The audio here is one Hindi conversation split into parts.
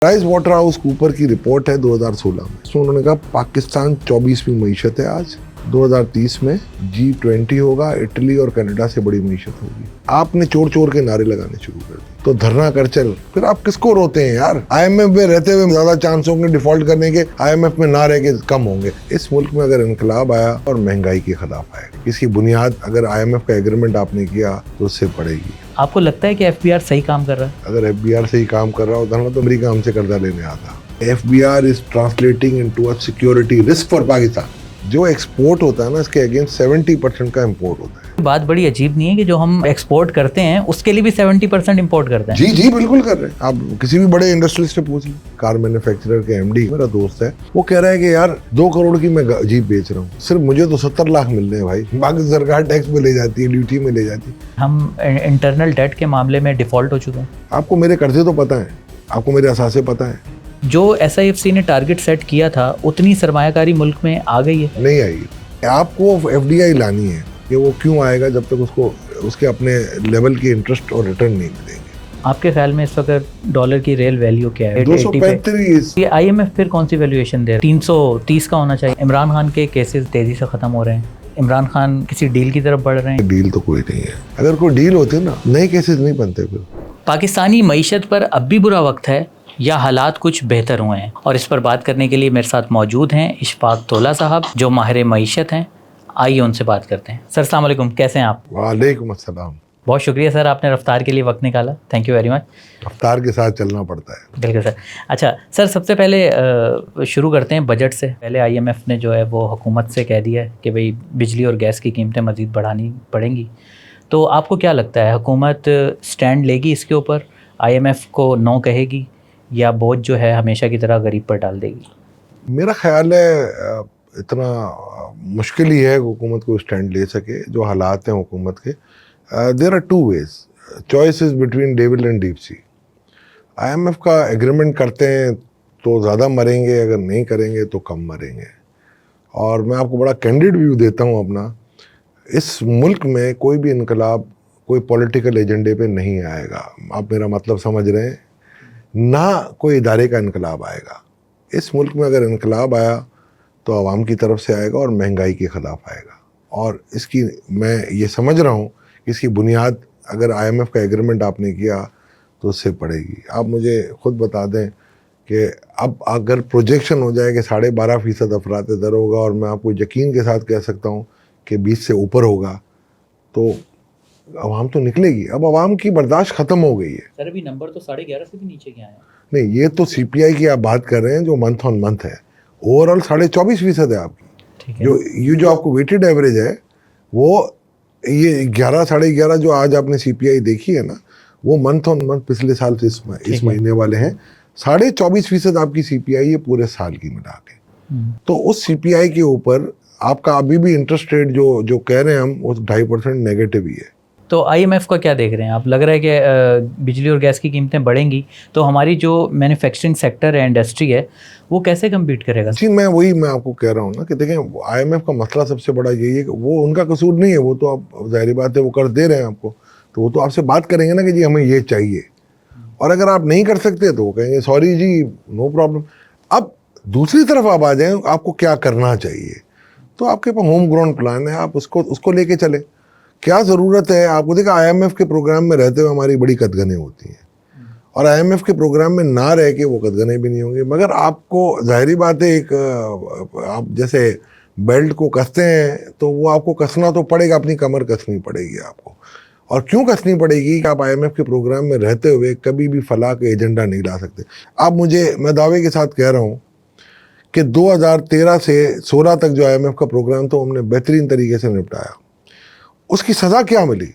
प्राइस वाटर हाउस कूपर की रिपोर्ट है 2016 में। इसमें उन्होंने कहा पाकिस्तान 24वीं मीशत है आज, 2030 में G20 होगा, इटली और कनाडा से बड़ी मीशत होगी। आपने चोर चोर के नारे लगाने शुरू कर दिए, तो धरना कर चल। फिर आप किसको रोते हैं यार? IMF में रहते हुए ज्यादा चांस होंगे डिफॉल्ट करने के, IMF में ना रह के कम होंगे। इस मुल्क में अगर इनकलाब आया और महंगाई के खिलाफ आया, इसकी बुनियाद अगर IMF का एग्रीमेंट आपने किया तो उससे पड़ेगी। आपको लगता है कि FBR सही काम कर रहा है? अगर FBR सही काम कर रहा होता ना तो अमेरिका हमसे कर्जा लेने आता। FBR is translating into a security risk for Pakistan. जो एक्सपोर्ट होता है ना, इसके अगेंस्ट 70% का इम्पोर्ट होता है। बात बड़ी अजीब नहीं है कि जो हम एक्सपोर्ट करते हैं उसके लिए भी 70% इम्पोर्ट करते हैं? जी जी बिल्कुल कर रहे हैं। आप किसी भी बड़े इंडस्ट्रियलिस्ट से पूछ लें। कार मैन्युफैक्चरर के MD मेरा दोस्त है, वो कह रहा है कि यार 2 करोड़ की मैं जीप बेच रहा हूँ, सिर्फ मुझे तो 70 लाख मिल रहे हैं भाई, बाकी सरकार टैक्स में ले जाती है, ड्यूटी में ले जाती है। हम इंटरनल डेट के मामले में डिफॉल्ट हो चुके हैं। आपको मेरे कर्जे तो पता है, आपको मेरे असासे पता है। जो SIFC ने टारगेट सेट किया था उतनी सरमायाकारी मुल्क में आ गई है? नहीं आएगी। आपको FDI लानी है कि वो क्यों आएगा जब तक उसको उसके अपने लेवल की इंटरेस्ट और रिटर्न नहीं मिलेंगे। आपके ख्याल में इस वक्त डॉलर की रियल वैल्यू क्या है? 235। ये IMF फिर कौन सी वैल्यूएशन दे रहा है? 330 का होना चाहिए। इमरान खान के केसेस तेजी से खत्म हो रहे हैं, इमरान खान किसी डील की तरफ बढ़ रहे हैं। डील तो कोई नहीं है। अगर कोई डील होती ना, नए केसेस नहीं बनते। फिर पाकिस्तानी मईशत पर अब भी बुरा वक्त है या हालात कुछ बेहतर हुए हैं? और इस पर बात करने के लिए मेरे साथ मौजूद हैं इशफाक तोला साहब, जो माहिर मईशत हैं। आइए उनसे बात करते हैं। सर अस्सलाम वालेकुम, कैसे हैं आप? वालेकुम अस्सलाम। बहुत शुक्रिया सर, आपने रफ्तार के लिए वक्त निकाला। Thank you very much. रफ्तार के साथ चलना पड़ता है। बिल्कुल सर। अच्छा सर, सबसे पहले शुरू करते हैं बजट से। पहले IMF ने जो है वो हुकूमत से कह दिया है कि भाई बिजली और गैस की कीमतें मज़ीद बढ़ानी पड़ेंगी। तो आपको क्या लगता है, हुकूमत स्टैंड लेगी इसके ऊपर, IMF को नो कहेगी, या बोझ जो है हमेशा की तरह गरीब पर डाल देगी? मेरा ख्याल है इतना मुश्किल ही है हुकूमत को स्टैंड ले सके जो हालात हैं हुकूमत के। There are 2 ways, choice is between devil and deep sea. IMF का एग्रीमेंट करते हैं तो ज़्यादा मरेंगे, अगर नहीं करेंगे तो कम मरेंगे। और मैं आपको बड़ा कैंडिड व्यू देता हूँ अपना। इस मुल्क में कोई भी इनकलाब कोई पॉलिटिकल एजेंडे पे नहीं आएगा। आप मेरा मतलब समझ रहे हैं ना? कोई इदारे का इनकलाब आएगा। इस मुल्क में अगर इनकलाब आया तो आवाम की तरफ से आएगा और महंगाई के ख़िलाफ़ आएगा। और इसकी मैं ये समझ रहा हूँ कि इसकी बुनियाद अगर IMF का एग्रीमेंट आपने किया तो उससे पड़ेगी। आप मुझे खुद बता दें कि अब अगर प्रोजेक्शन हो जाए कि 12.5% अफरात दर होगा, और मैं आपको यकीन के साथ कह सकता हूँ कि 20 से ऊपर होगा, तो आवाम तो निकलेगी। अब आवाम की बर्दाश्त ख़त्म हो गई है। सर अभी नंबर तो 11.5 से भी नीचे के आए हैं। नहीं, ये तो CPI की आप बात कर रहे हैं जो मंथ ऑन मंथ है। ओवरऑल 24.5% है आपकी। जो आपको वेटेड एवरेज है वो ये 11 11.5 जो आज आपने CPI देखी है ना, वो मंथ ऑन मंथ पिछले साल से इस महीने वाले हैं। 24.5% आपकी CPI है पूरे साल की मिला के। तो उस CPI के ऊपर आपका अभी भी इंटरेस्ट रेट जो कह रहे हैं हम, वो 2.5% नेगेटिव ही है। तो IMF का क्या देख रहे हैं आप? लग रहा है कि बिजली और गैस की कीमतें बढ़ेंगी तो हमारी जो मैन्युफैक्चरिंग सेक्टर है, इंडस्ट्री है, वो कैसे कम्पीट करेगा? जी मैं आपको कह रहा हूँ ना कि देखें, IMF का मसला सबसे बड़ा यही है कि वो उनका कसूर नहीं है। वो तो आप जाहिर बात है वो कर दे रहे हैं आपको, तो वो तो आपसे बात करेंगे ना कि जी हमें ये चाहिए। और अगर आप नहीं कर सकते तो वो कहेंगे सॉरी जी, नो प्रॉब्लम। अब दूसरी तरफ आप आ जाएं, आपको क्या करना चाहिए, तो आपके पास होम ग्राउंड प्लान है, आप उसको लेके चले। क्या ज़रूरत है आपको? देखा, IMF के प्रोग्राम में रहते हुए हमारी बड़ी कदगनें होती हैं, और IMF के प्रोग्राम में ना रह के वो कदगनें भी नहीं होंगी। मगर आपको जाहिर बात है, एक आप जैसे बेल्ट को कसते हैं तो वो आपको कसना तो पड़ेगा, अपनी कमर कसनी पड़ेगी आपको। और क्यों कसनी पड़ेगी कि आप IMF के प्रोग्राम में रहते हुए कभी भी फलाह का एजेंडा नहीं ला सकते। मैं दावे के साथ कह रहा हूँ कि 2013 से 16 तक जो IMF का प्रोग्राम था, हमने बेहतरीन तरीके से निपटाया। उसकी सज़ा क्या मिली?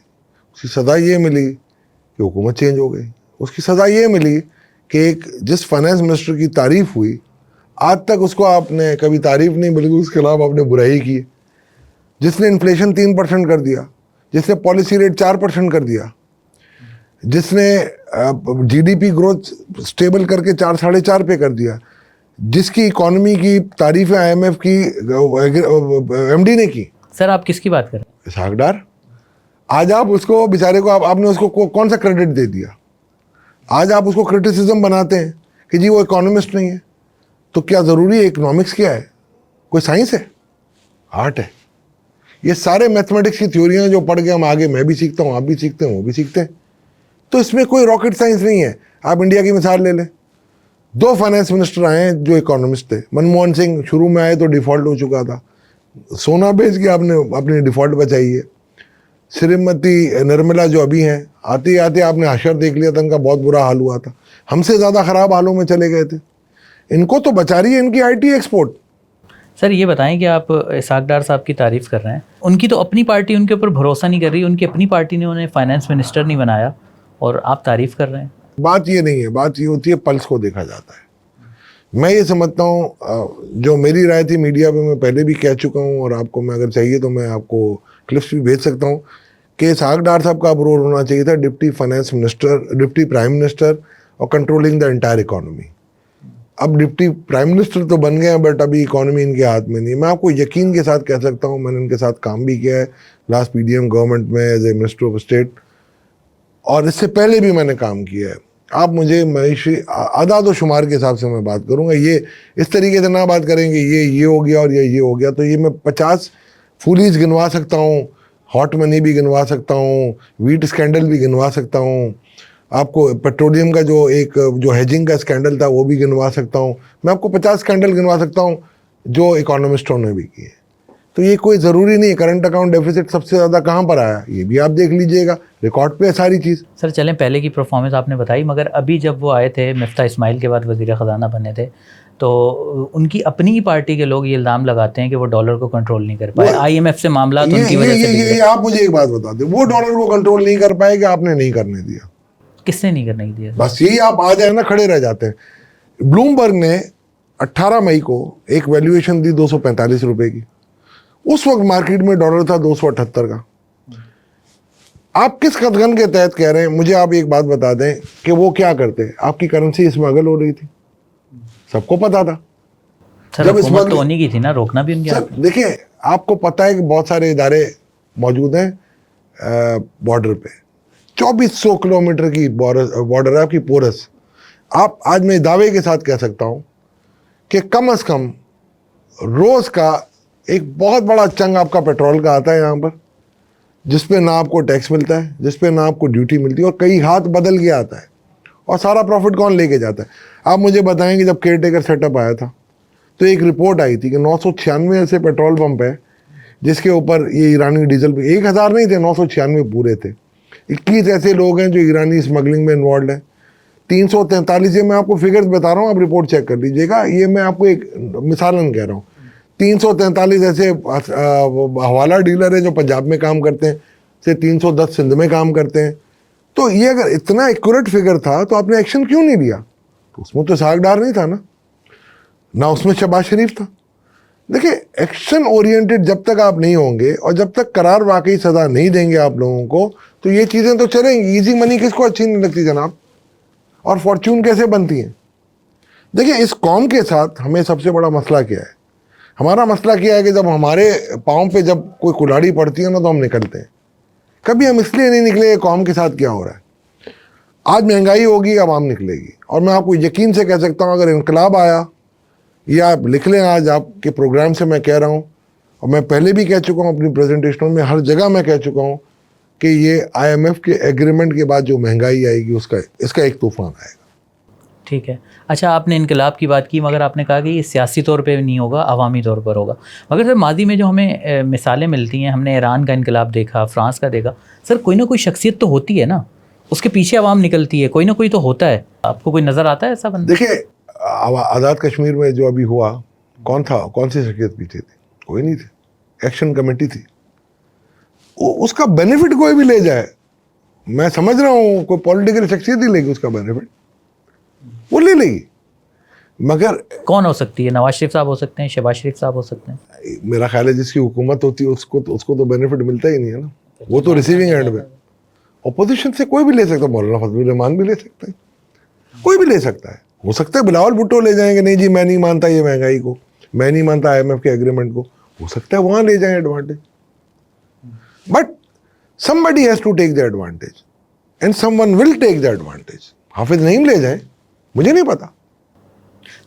उसकी सज़ा ये मिली कि हुकूमत चेंज हो गई। उसकी सज़ा ये मिली कि एक जिस फाइनेंस मिनिस्टर की तारीफ़ हुई, आज तक उसको आपने कभी तारीफ़ नहीं बल्कि उसके खिलाफ आपने बुराई की। जिसने इन्फ्लेशन 3% कर दिया, जिसने पॉलिसी रेट 4% कर दिया, जिसने GDP ग्रोथ स्टेबल करके 4-4.5 पे कर दिया, जिसकी इकॉनमी की तारीफ़ें IMF की MD ने की। सर आप किसकी बात कर रहे हैं? इसहाक डार। आज आप उसको बेचारे को आपने उसको कौन सा क्रेडिट दे दिया? आज आप उसको क्रिटिसिज्म बनाते हैं कि जी वो इकोनॉमिस्ट नहीं है। तो क्या ज़रूरी है? इकोनॉमिक्स क्या है? कोई साइंस है? आर्ट है। ये सारे मैथमेटिक्स की थ्योरियाँ जो पढ़ के हम आगे, मैं भी सीखता हूँ, आप भी सीखते हैं, वो भी सीखते हैं, तो इसमें कोई रॉकेट साइंस नहीं है। आप इंडिया की मिसाल ले लें, 2 फाइनेंस मिनिस्टर आए हैं जो इकोनॉमिस्ट थे। मनमोहन सिंह शुरू में आए तो डिफ़ॉल्ट हो चुका था, सोना बेच के आपने अपनी डिफ़ॉल्ट बचाई है। श्रीमती निर्मला जो अभी हैं, आते आते आपने हशर देख लिया था, इनका बहुत बुरा हाल हुआ था, हमसे ज़्यादा ख़राब हालों में चले गए थे। इनको तो बचा रही है इनकी IT एक्सपोर्ट। सर ये बताएं कि आप इसहाक डार साहब की तारीफ़ कर रहे हैं, उनकी तो अपनी पार्टी उनके ऊपर भरोसा नहीं कर रही, उनकी अपनी पार्टी ने उन्हें फाइनेंस मिनिस्टर नहीं बनाया और आप तारीफ़ कर रहे हैं। बात ये नहीं है, बात ये होती है पल्स को देखा जाता है। मैं ये समझता हूँ, जो मेरी राय थी मीडिया पे मैं पहले भी कह चुका हूँ, और आपको मैं अगर चाहिए तो मैं आपको क्लिप्स भी भेज सकता हूँ, कि इसहाक डार साहब का अब रोल होना चाहिए था deputy finance minister, deputy prime minister, और कंट्रोलिंग द एंटायर इकोनॉमी। अब डिप्टी प्राइम मिनिस्टर तो बन गए हैं, बट अभी इकोनॉमी इनके हाथ में नहीं। मैं आपको यकीन के साथ कह सकता हूँ, मैंने इनके साथ काम भी किया है लास्ट PDM गवर्नमेंट में as a minister of state, और इससे पहले भी मैंने काम किया है। आप मुझे मईशी आदाद व शुमार के हिसाब से मैं बात करूँगा, ये इस तरीके से ना बात करेंगे ये हो गया और ये हो गया, तो ये मैं 50 फूलीज गिनवा सकता हूँ, हॉट मनी भी गिनवा सकता हूँ, वीट स्कैंडल भी गिनवा सकता हूँ, आपको पेट्रोलियम का जो हेजिंग का स्कैंडल था वो भी गिनवा सकता हूँ। मैं आपको 50 स्कैंडल गिनवा सकता हूँ जो इकोनॉमिस्टों ने भी किए। तो ये कोई ज़रूरी नहीं है। करंट अकाउंट डेफिसिट सबसे ज़्यादा कहाँ पर आया, ये भी आप देख लीजिएगा, रिकॉर्ड पे है सारी चीज़। सर चलें, पहले की परफॉर्मेंस आपने बताई, मगर अभी जब वो आए थे, मिफ्ता इस्माइल के बाद वज़ीर ख़जाना बने थे, तो उनकी अपनी ही पार्टी के लोग ये इल्ज़ाम लगाते हैं कि वो डॉलर को कंट्रोल नहीं कर पाए, IMF से मामला उनकी वजह से ये आप मुझे एक बात बता दें, वो डॉलर को कंट्रोल नहीं कर पाए कि आपने नहीं करने दिया? किसने नहीं करने दिया? बस यही आप आ जाए ना, खड़े रह जाते हैं। ब्लूमबर्ग ने 18 मई को एक वैल्यूएशन दी 245 रुपए की, उस वक्त मार्केट में डॉलर था 278 का। आप किस कथन के तहत कह रहे हैं? मुझे आप एक बात बता दें कि वो क्या करते, आपकी करेंसी स्मगल हो रही थी, सबको पता था। सर हुकूमत तो उन्हीं की थी ना, रोकना भी उनके हाथ में। देखिए, आपको पता है कि बहुत सारे इदारे मौजूद हैं बॉर्डर पे, 2400 किलोमीटर की बॉर्डर है आपकी पोरस। आप आज मैं दावे के साथ कह सकता हूं कि कम से कम रोज का एक बहुत बड़ा चंग आपका पेट्रोल का आता है यहाँ पर, जिसपे ना आपको टैक्स मिलता है, जिसपे ना आपको ड्यूटी मिलती है, और कई हाथ बदल के आता है, और सारा प्रॉफिट कौन लेके जाता है? आप मुझे बताएं कि जब केयर टेकर सेटअप आया था तो एक रिपोर्ट आई थी कि 996 ऐसे पेट्रोल पंप है जिसके ऊपर ये ईरानी डीजल पे 1000 नहीं थे, 996 पूरे थे। 21 ऐसे लोग हैं जो ईरानी स्मगलिंग में इन्वॉल्व हैं। 343, ये मैं आपको फिगर्स बता रहा हूँ, आप रिपोर्ट चेक कर लीजिएगा, ये मैं आपको एक मिसालन कह रहा हूँ। 343 ऐसे हवाला डीलर है जो पंजाब में काम करते हैं, से 310 सिंध में काम करते हैं। तो ये अगर इतना एक्यूरेट फिगर था तो आपने एक्शन क्यों नहीं लिया? तो उसमें तो इसहाक डार नहीं था ना उसमें शहबाज शरीफ था। देखिए, एक्शन ओरिएंटेड जब तक आप नहीं होंगे और जब तक करार वाकई सजा नहीं देंगे आप लोगों को, तो ये चीज़ें तो चलेंगी। इजी मनी किसको अच्छी नहीं लगती जनाब? और फॉर्च्यून कैसे बनती हैं? देखिए, इस कौम के साथ हमें सबसे बड़ा मसला क्या है? हमारा मसला क्या है कि जब हमारे पाँव पे जब कोई कुल्हाड़ी पड़ती है ना, तो हम निकलते हैं। कभी हम इसलिए नहीं निकले कौम के साथ क्या हो रहा है। आज महंगाई होगी, आवाम निकलेगी, और मैं आपको यकीन से कह सकता हूँ अगर इनकलाब आया, ये आप लिख लें, आज आपके प्रोग्राम से मैं कह रहा हूँ, और मैं पहले भी कह चुका हूँ अपनी प्रेजेंटेशनों में, हर जगह मैं कह चुका हूँ कि ये IMF के एग्रीमेंट के बाद जो महंगाई आएगी इसका एक तूफान आएगा। ठीक है। अच्छा, आपने इनकलाब की बात की, मगर आपने कहा कि ये सियासी तौर पे नहीं होगा, अवामी तौर पर होगा। मगर सर माजी में जो हमें मिसालें मिलती हैं, हमने ईरान का इनकलाब देखा, फ्रांस का देखा, सर कोई ना कोई शख्सियत तो होती है ना, उसके पीछे अवाम निकलती है, कोई ना कोई तो होता है। आपको कोई नज़र आता है ऐसा बंदा? देखिए, आज़ाद कश्मीर में जो अभी हुआ, कौन था, कौन सी शख्सियत पीछे थी? कोई नहीं थी। एक्शन कमेटी थी। उसका बेनिफिट कोई भी ले जाए, मैं समझ रहा हूँ कोई पॉलिटिकल शख्सियत ही लेगी उसका बेनिफिट, वो ले लेगी। मगर कौन हो सकती है? नवाज शरीफ साहब हो सकते हैं, शहबाज शरीफ साहब हो सकते हैं। मेरा ख्याल है जिसकी हुकूमत होती है उसको तो बेनिफिट मिलता ही नहीं है ना, वो तो रिसीविंग एंड में। अपोजिशन से कोई भी ले सकता है, मौलाना फजलुर रहमान भी ले सकता है, कोई भी ले सकता है। हो सकता है बिलावल भुट्टो ले जाएंगे, नहीं जी मैं नहीं मानता ये महंगाई को, मैं नहीं मानता IMF के एग्रीमेंट को, हो सकता है वहां ले जाए advantage. But somebody has to take the advantage and someone will take the advantage। हाफिज नईम ले जाए, मुझे नहीं पता,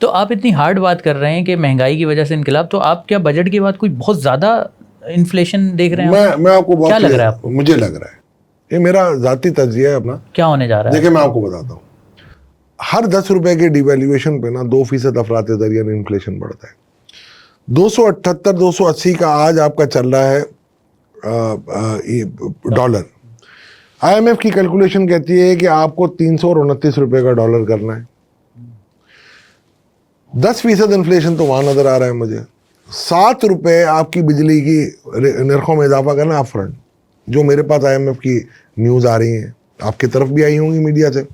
तो आप इतनी हार्ड बात कर रहे हैं कि महंगाई की वजह से इनकलाब, तो आप क्या बजट के बाद कोई बहुत ज़्यादा इन्फ्लेशन देख रहे हैं? मैं आपको बहुत क्या लग रहा है आपको? मुझे लग रहा है, ये मेरा जाती तज्जिया है अपना। क्या होने जा रहा है? देखिए मैं आपको बताता हूँ, हर 10 रुपए के डिवैल्यूएशन पे ना 2% अफरात दरियान इन्फ्लेशन बढ़ता है। 278 280 का आज आपका चल रहा है डॉलर। IMF की कैलकुलेशन कहती है कि आपको 329 रुपए का डॉलर करना है। 10% इन्फ्लेशन तो वहां नजर आ रहा है मुझे। 7 रुपए आपकी बिजली की निर्खों में इजाफा करना अप फ्रंट, जो मेरे पास IMF की न्यूज आ रही है, आपकी तरफ भी आई होंगी मीडिया से।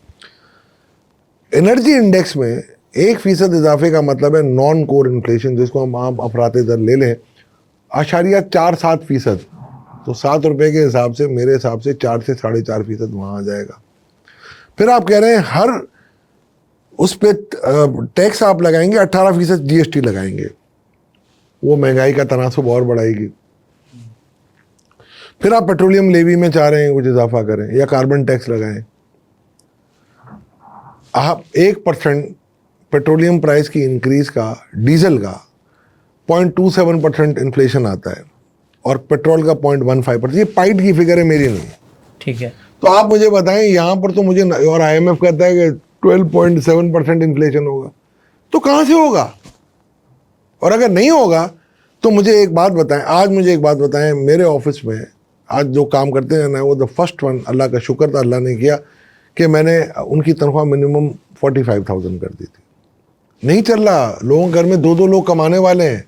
एनर्जी इंडेक्स में 1% इजाफे का मतलब है नॉन कोर इन्फ्लेशन, जिसको हम आम अफरात दर ले लें 0.47%, तो 7 रुपए के हिसाब से मेरे हिसाब से 4 से 4.5% वहां आ जाएगा। फिर आप कह रहे हैं हर उस पे टैक्स आप लगाएंगे, 18% GST लगाएंगे, वो महंगाई का तनासुब और बढ़ाएगी। फिर आप पेट्रोलियम लेवी में चाह रहे हैं कुछ इजाफा करें या कार्बन टैक्स लगाएं। आप 1% पेट्रोलियम प्राइस की इंक्रीज का, डीजल का 0.27% इन्फ्लेशन आता है और पेट्रोल का 0.15%। ये पाइट की फिगर है, मेरी नहीं। ठीक है, तो आप मुझे बताएं, यहाँ पर तो मुझे और IMF कहता है कि 12.7% इन्फ्लेशन होगा, तो कहाँ से होगा? और अगर नहीं होगा तो मुझे एक बात बताएं, आज मुझे एक बात बताएं, मेरे ऑफिस में आज जो काम करते हैं ना, वो द फर्स्ट वन, अल्लाह का शुक्र था अल्लाह ने किया कि मैंने उनकी तनख्वाह मिनिमम 45,000 कर दी थी। नहीं चल रहा, लोगों के घर में 2-2 लोग कमाने वाले हैं,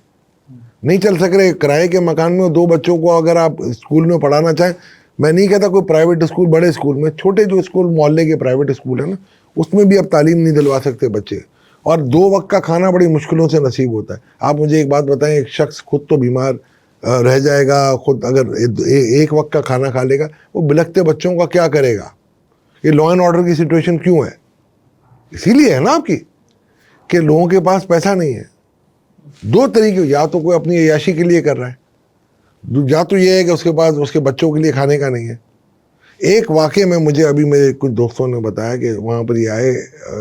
नहीं चल सक रहे। किराए के मकान में 2 बच्चों को अगर आप स्कूल में पढ़ाना चाहें, मैं नहीं कहता कोई प्राइवेट स्कूल, बड़े स्कूल में, छोटे जो स्कूल मोहल्ले के प्राइवेट स्कूल है ना, उसमें भी अब तालीम नहीं दिलवा सकते बच्चे, और 2 वक्त का खाना बड़ी मुश्किलों से नसीब होता है। आप मुझे एक बात बताएं, एक शख्स खुद तो बीमार रह जाएगा, खुद अगर एक वक्त का खाना खा लेगा, वो बिलखते बच्चों का क्या करेगा? ये लॉ एंड ऑर्डर की सिचुएशन क्यों है? इसीलिए है ना आपकी, कि लोगों के पास पैसा नहीं है। 2 तरीके, या तो कोई अपनी अय्याशी के लिए कर रहा है, या तो ये है कि उसके पास उसके बच्चों के लिए खाने का नहीं है। एक वाक़े में मुझे अभी मेरे कुछ दोस्तों ने बताया कि वहाँ पर ये आए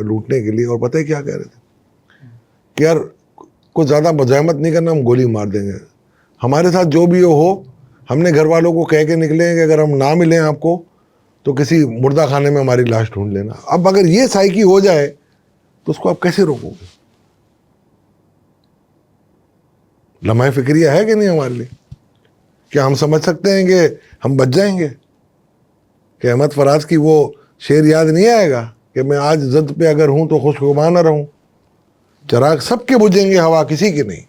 लूटने के लिए, और पता है क्या कह रहे थे कि यार कुछ ज़्यादा मज़ाहमत नहीं करना, हम गोली मार देंगे, हमारे साथ जो भी हो। हमने घर वालों को कह के निकले कि अगर हम ना मिलें आपको तो किसी मुर्दा खाने में हमारी लाश ढूंढ लेना। अब अगर ये साइकी हो जाए तो उसको आप कैसे रोकोगे? लम्हा फिक्रिया है कि नहीं हमारे लिए? क्या हम समझ सकते हैं कि हम बच जाएंगे? कि अहमद फराज की वो शेर याद नहीं आएगा कि मैं आज जद पे अगर हूं तो खुशगुमा न रहूं, चराग सबके बुझेंगे, हवा किसी की नहीं।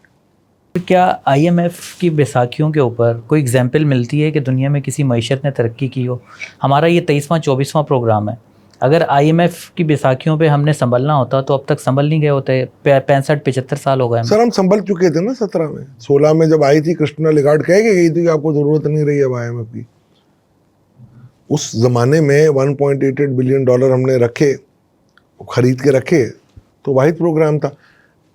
क्या IMF की बैसाखियों के ऊपर कोई एग्जाम्पल मिलती है कि दुनिया में किसी मईशत ने तरक्की की हो? हमारा ये 23वां 24वां प्रोग्राम है। अगर IMF की बैसाखियों पे हमने संभलना होता तो अब तक संभल नहीं गए होते। 65-75 साल हो गए हमें। सर हम संभल चुके थे ना 17 में, 16 में जब आई थी क्रिस्टिना लिगार्ड कह के गई थी कि आपको जरूरत नहीं रही अब IMF की। उस जमाने में 1.88 बिलियन डॉलर हमने रखे, खरीद के रखे, तो वाहिद प्रोग्राम था।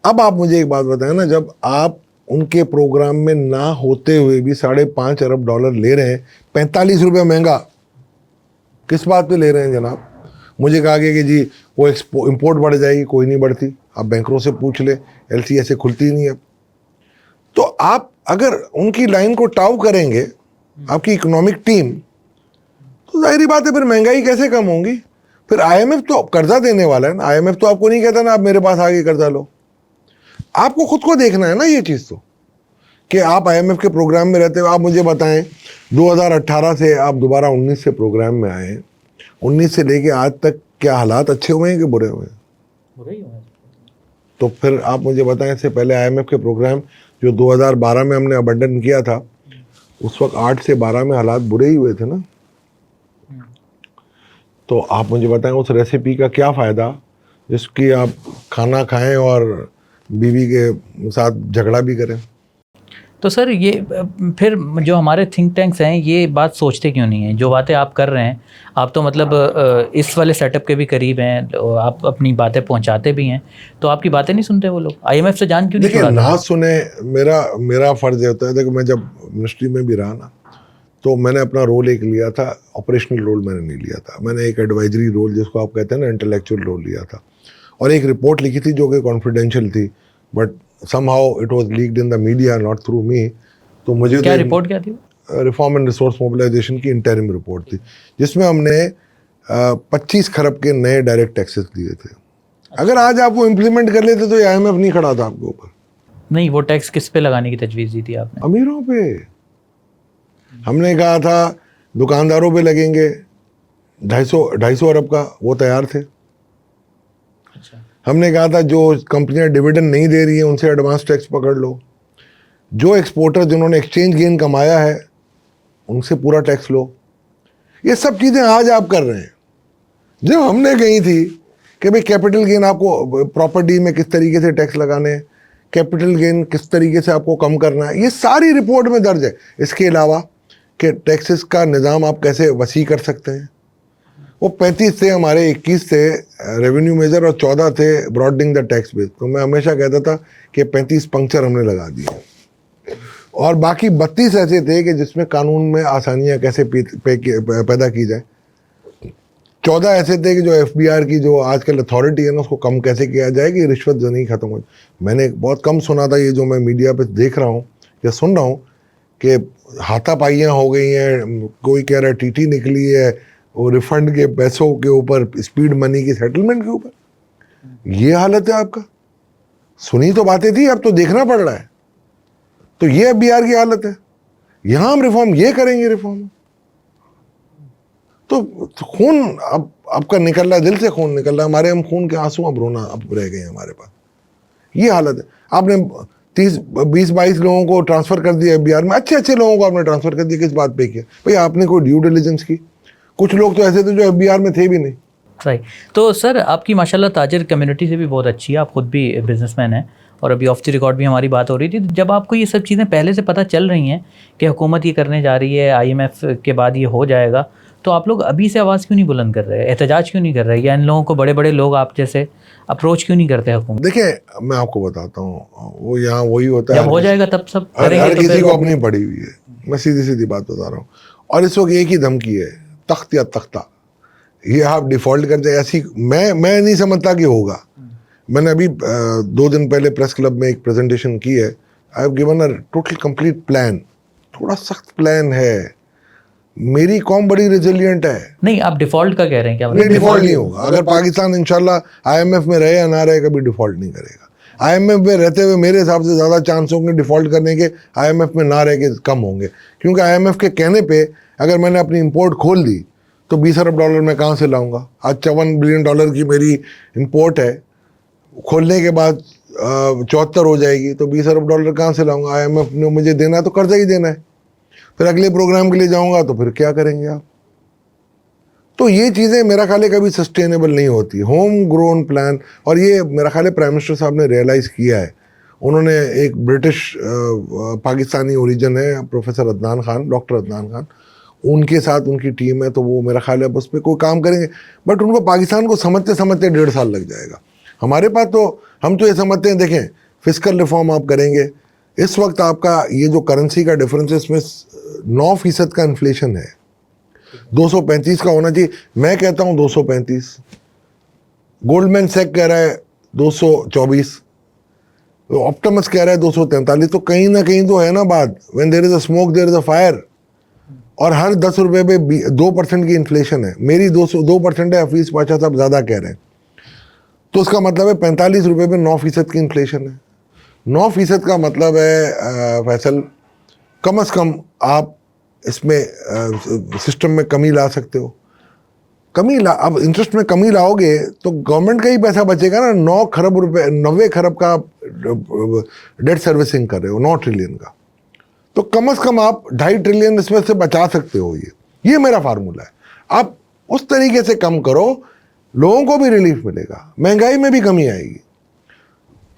अब आप मुझे एक बात बताएं ना, जब आप उनके प्रोग्राम में ना होते हुए भी 5.5 अरब डॉलर ले रहे हैं, 45 रुपये महंगा, किस बात पे ले रहे हैं जनाब? मुझे कहा गया कि जी वो इंपोर्ट बढ़ जाएगी, कोई नहीं बढ़ती, आप बैंकरों से पूछ ले, LC ऐसे खुलती नहीं है। तो आप अगर उनकी लाइन को टाउ करेंगे, आपकी इकोनॉमिक टीम, तो जाहिर बात है फिर महंगाई कैसे कम होगी? फिर IMF तो कर्जा देने वाला है ना, IMF तो आपको नहीं कहता ना आप मेरे पास आके कर्जा लो। आपको खुद को देखना है ना ये चीज़, तो कि आप IMF के प्रोग्राम में रहते हो। आप मुझे बताएं 2018 से आप दोबारा 19 से प्रोग्राम में आए, 19 से लेके आज तक क्या हालात अच्छे हुए हैं कि बुरे हुए हैं? बुरे ही हुए हैं। तो फिर आप मुझे बताएं, इससे पहले IMF के प्रोग्राम जो 2012 में हमने अबंडन किया था, उस वक्त 8 से 12 में हालात बुरे ही हुए थे ना। तो आप मुझे बताएं उस रेसिपी का क्या फ़ायदा जिसकी आप खाना खाएं और बीवी के साथ झगड़ा भी करें? तो सर ये फिर जो हमारे थिंक टैंक्स हैं ये बात सोचते क्यों नहीं हैं? जो बातें आप कर रहे हैं, आप तो मतलब इस वाले सेटअप के भी करीब हैं, आप अपनी बातें पहुंचाते भी हैं, तो आपकी बातें नहीं सुनते वो लोग? IMF से जान क्यों नहीं देखिए छुड़ाते? ना सुने, मेरा फ़र्ज़ होता है। देखो मैं जब मिनिस्ट्री में भी रहा ना, तो मैंने अपना रोल एक लिया था, ऑपरेशनल रोल मैंने नहीं लिया था, मैंने एक एडवाइजरी रोल जिसको आप कहते हैं ना इंटेलेक्चुअल रोल लिया था। और एक रिपोर्ट लिखी थी जो कि कॉन्फिडेंशियल थी, but somehow it was leaked in the media, not through me. तो मुझे क्या रिपोर्ट क्या थी? रिफॉर्म एंड रिसोर्स मोबिलाइजेशन की इंटरिम रिपोर्ट थी, जिसमें हमने 25 खरब के नए डायरेक्ट टैक्सेस दिए थे। अगर आज आप वो इम्प्लीमेंट कर लेते तो IMF नहीं खड़ा था आपके ऊपर। नहीं, वो टैक्स किस पे लगाने की तजवीज़ दी थी आपने? अमीरों पे। हमने कहा था दुकानदारों पे लगेंगे 250 अरब का, वो तैयार थे। अच्छा। हमने कहा था जो कंपनियां डिविडेंड नहीं दे रही हैं उनसे एडवांस टैक्स पकड़ लो। जो एक्सपोर्टर जिन्होंने एक्सचेंज गेन कमाया है उनसे पूरा टैक्स लो। ये सब चीज़ें आज आप कर रहे हैं। जब हमने कही थी कि भाई कैपिटल गेन आपको प्रॉपर्टी में किस तरीके से टैक्स लगाने हैं, कैपिटल गेन किस तरीके से आपको कम करना है, ये सारी रिपोर्ट में दर्ज है। इसके अलावा कि टैक्सेस का निज़ाम आप कैसे वसी कर सकते हैं। वो 35 थे हमारे, 21 थे रेवेन्यू मेजर और 14 थे ब्रॉडनिंग द टैक्स बेस। तो मैं हमेशा कहता था कि 35 पंक्चर हमने लगा दिए और बाकी 32 ऐसे थे कि जिसमें कानून में आसानियां कैसे पैदा की जाए। 14 ऐसे थे कि जो FBR की जो आजकल अथॉरिटी है ना उसको कम कैसे किया जाए कि रिश्वत जो नहीं खत्म हो। मैंने बहुत कम सुना था, ये जो मैं मीडिया पे देख रहा हूँ या सुन रहा हूँ कि हाथापाइयाँ हो गई हैं। कोई कह रहा है TT निकली है वो रिफंड के पैसों के ऊपर, स्पीड मनी की सेटलमेंट के ऊपर। ये हालत है आपका। सुनी तो बातें थी, अब तो देखना पड़ रहा है। तो ये FBR की हालत है। यहां हम रिफॉर्म ये करेंगे, रिफॉर्म तो खून अब आपका निकल रहा है, दिल से खून निकल रहा है हमारे। हम खून के आंसू अब रोना अब रह गए हमारे पास। ये हालत है। आपने 20-22 लोगों को ट्रांसफर कर दिया FBR में, अच्छे लोगों को आपने ट्रांसफर कर दिया। किस बात पे किया भाई? आपने कोई ड्यू डिलिजेंस की? कुछ लोग तो ऐसे थे जो FBR में थे भी नहीं। सही। तो सर आपकी माशाल्लाह ताजिर कम्युनिटी से भी बहुत अच्छी है, आप खुद भी बिजनेसमैन हैं और अभी ऑफ द रिकॉर्ड भी हमारी बात हो रही थी। तो जब आपको ये सब चीज़ें पहले से पता चल रही हैं कि हुकूमत ये करने जा रही है, IMF के बाद ये हो जाएगा, तो आप लोग अभी से आवाज़ क्यों नहीं बुलंद कर रहे, एहतजाज क्यों नहीं कर रहे, या इन लोगों को बड़े बड़े लोग आप जैसे अप्रोच क्यों नहीं करते हुकूमत? देखिए मैं आपको बताता हूँ, वो यहाँ वही होता है, जब हो जाएगा तब सब हर करेंगे। तो किसी फिर को अपनी पड़ी हुई है। मैं सीधी सीधी बात बता रहा हूँ। और इस वक्त एक ही धमकी है, तख्त या तख्ता। ये आप डिफॉल्ट कर जाए ऐसी मैं नहीं समझता कि होगा। मैंने अभी 2 दिन पहले प्रेस क्लब में एक प्रेजेंटेशन की है। I have given a total complete plan. थोड़ा सख्त प्लान है। मेरी कौम बड़ी रेजिलियंट है। नहीं, आप डिफॉल्ट का कह रहे हैं क्या? नहीं, डिफॉल्ट नहीं होगा। अगर पाकिस्तान इंशाल्लाह IMF में रहे या ना रहे, कभी डिफॉल्ट नहीं करेगा। IMF में रहते हुए मेरे हिसाब से ज़्यादा चांस होंगे डिफॉल्ट करने के, IMF में ना रह के कम होंगे। क्योंकि IMF के कहने पे अगर मैंने अपनी इंपोर्ट खोल दी तो 20 अरब डॉलर मैं कहाँ से लाऊंगा? आज $54 बिलियन की मेरी इंपोर्ट है, खोलने के बाद 74 हो जाएगी, तो 20 अरब डॉलर कहाँ से लाऊंगा? IMF ने मुझे देना है तो कर्जा ही देना है। फिर अगले प्रोग्राम के लिए जाऊंगा तो फिर क्या करेंगे आप? तो ये चीज़ें मेरा ख्याल है कभी सस्टेनेबल नहीं होती। होम ग्रोन प्लान, और ये मेरा ख्याल है प्राइम मिनिस्टर साहब ने रियलाइज़ किया है। उन्होंने एक ब्रिटिश पाकिस्तानी ओरिजिन है, प्रोफेसर अदनान खान, डॉक्टर अदनान खान, उनके साथ उनकी टीम है। तो वो मेरा ख्याल है उस पर कोई काम करेंगे। बट उनको पाकिस्तान को समझते समझते 1.5 साल लग जाएगा। हमारे पास तो हम तो ये समझते हैं, देखें फिस्कल रिफॉर्म आप करेंगे, इस वक्त आपका ये जो करेंसी का डिफरेंस है इसमें 9% का इन्फ्लेशन है। 235 का होना चाहिए, मैं कहता हूँ 235। गोल्डमैन सैक कह रहा है 224, ऑप्टिमस कह रहा है 243। तो कहीं ना कहीं तो है ना बात, when there is a smoke there is a fire. और हर 10 रुपये पे 2% की इन्फ्लेशन है। मेरी 2% है, हफीज पाशा साहब ज़्यादा कह रहे हैं। तो उसका मतलब है 45 रुपये पे 9% की इन्फ्लेशन है। 9% का मतलब है फैसल, कम से कम आप इसमें सिस्टम में कमी ला सकते हो। अब इंटरेस्ट में कमी लाओगे तो गवर्नमेंट का ही पैसा बचेगा ना। 9 खरब रुपए, 90 खरब का डेट सर्विसिंग कर रहे हो, 9 ट्रिलियन का। तो कम से कम आप 2.5 ट्रिलियन इसमें से बचा सकते हो। ये मेरा फार्मूला है। आप उस तरीके से कम करो, लोगों को भी रिलीफ मिलेगा, महंगाई में भी कमी आएगी।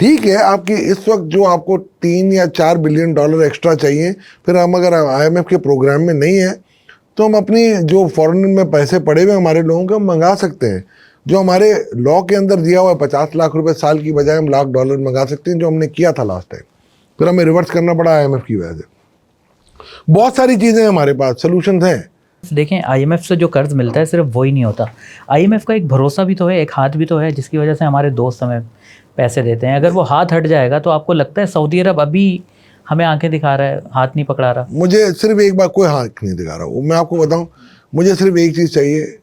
ठीक है, आपकी इस वक्त जो आपको 3 या 4 बिलियन डॉलर एक्स्ट्रा चाहिए, फिर हम अगर IMF के प्रोग्राम में नहीं है तो हम अपनी जो फॉरेन में पैसे पड़े हुए हमारे लोगों के, हम मंगा सकते हैं। जो हमारे लॉ के अंदर दिया हुआ है 50 लाख रुपए साल की बजाय हम लाख डॉलर मंगा सकते हैं, जो हमने किया था लास्ट टाइम। फिर हमें रिवर्स करना पड़ा IMF की वजह से। बहुत सारी चीज़ें हमारे पास, सोल्यूशन हैं। देखें आईएमएफ से जो कर्ज मिलता है सिर्फ वही नहीं होता, आईएमएफ का एक भरोसा भी तो है, एक हाथ भी तो है, जिसकी वजह से हमारे दोस्त हमें पैसे देते हैं। अगर वो हाथ हट जाएगा तो आपको लगता है सऊदी अरब अभी हमें आंखें दिखा रहा है, हाथ नहीं पकड़ा रहा? मुझे सिर्फ एक बार कोई हाथ नहीं दिखा रहा, वो मैं आपको बताऊं, मुझे सिर्फ एक चीज़ चाहिए,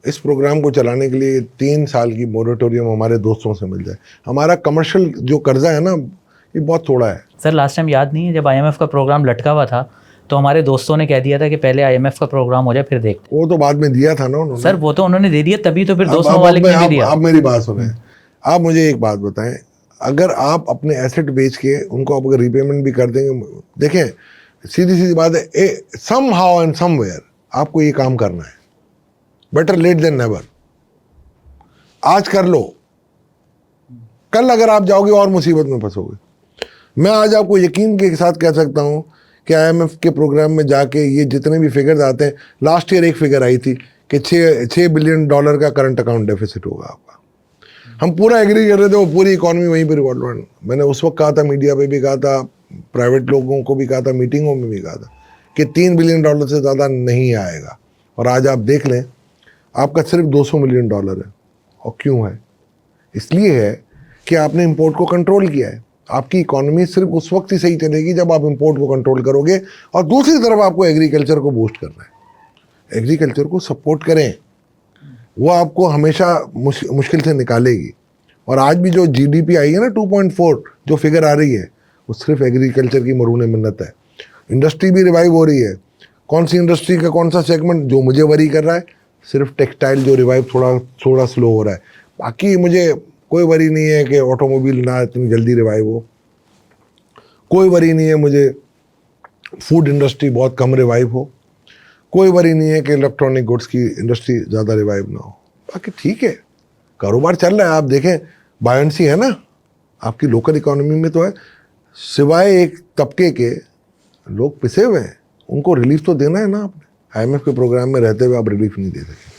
इस प्रोग्राम को चलाने के लिए 3 साल की मोरेटोरियम हमारे दोस्तों से मिल जाए। हमारा कमर्शियल जो कर्जा है ना, ये बहुत थोड़ा है। सर लास्ट टाइम याद नहीं है जब आईएमएफ का प्रोग्राम लटका हुआ था तो हमारे दोस्तों ने कह दिया था कि पहले आईएमएफ का प्रोग्राम हो जाए फिर देखते। वो तो बाद में दिया था ना उन्होंने। सर वो तो उन्होंने दे दिया, तभी तो फिर अब- दोस्त अब- ममालिक अब ने भी आप- दिया। आप मेरी बात सुने, आप मुझे एक बात बताएं, अगर आप अपने एसेट बेच के उनको आप अगर रिपेमेंट भी कर देंगे, देखें सीधी सीधी बात है, सम हाउ एंड समवेयर आपको ये काम करना है, बेटर लेट देन नेवर। आज कर लो, कल अगर आप जाओगे और मुसीबत में फंसोगे। मैं आज आपको यकीन के साथ कह सकता हूं कि आईएमएफ के प्रोग्राम में जाके ये जितने भी फिगर्स आते हैं, लास्ट ईयर एक फिगर आई थी कि $6 बिलियन का करंट अकाउंट डेफिसिट होगा आपका। हम पूरा एग्री कर रहे थे, वो पूरी इकोनॉमी वहीं पर रिवॉल्व। मैंने उस वक्त कहा था, मीडिया पे भी कहा था, प्राइवेट लोगों को भी कहा था, मीटिंगों में भी कहा था कि $3 बिलियन से ज़्यादा नहीं आएगा। और आज आप देख लें, आपका सिर्फ $200 मिलियन है। और क्यों है? इसलिए है कि आपने इंपोर्ट को कंट्रोल किया है। आपकी इकोनॉमी सिर्फ उस वक्त ही सही चलेगी जब आप इंपोर्ट को कंट्रोल करोगे। और दूसरी तरफ आपको एग्रीकल्चर को बूस्ट करना है, एग्रीकल्चर को सपोर्ट करें, वो आपको हमेशा मुश्किल से निकालेगी। और आज भी जो जीडीपी आई है ना 2.4 जो फिगर आ रही है, वो सिर्फ एग्रीकल्चर की मरूने मिन्नत है। इंडस्ट्री भी रिवाइव हो रही है। कौन सी इंडस्ट्री का कौन सा सेगमेंट जो मुझे वरी कर रहा है? सिर्फ टेक्सटाइल जो रिवाइव थोड़ा स्लो हो रहा है। बाकी मुझे कोई वरी नहीं है कि ऑटोमोबाइल ना इतनी जल्दी रिवाइव हो, कोई वरी नहीं है मुझे फूड इंडस्ट्री बहुत कम रिवाइव हो, कोई वरी नहीं है कि इलेक्ट्रॉनिक गुड्स की इंडस्ट्री ज़्यादा रिवाइव ना हो। बाकी ठीक है, कारोबार चल रहा है। आप देखें बायंसी है ना आपकी लोकल इकोनॉमी में, तो है। सिवाय एक तबके के लोग पिसे हुए हैं, उनको रिलीफ तो देना है ना। आपने आईएमएफ के प्रोग्राम में रहते हुए आप रिलीफ नहीं दे सकते।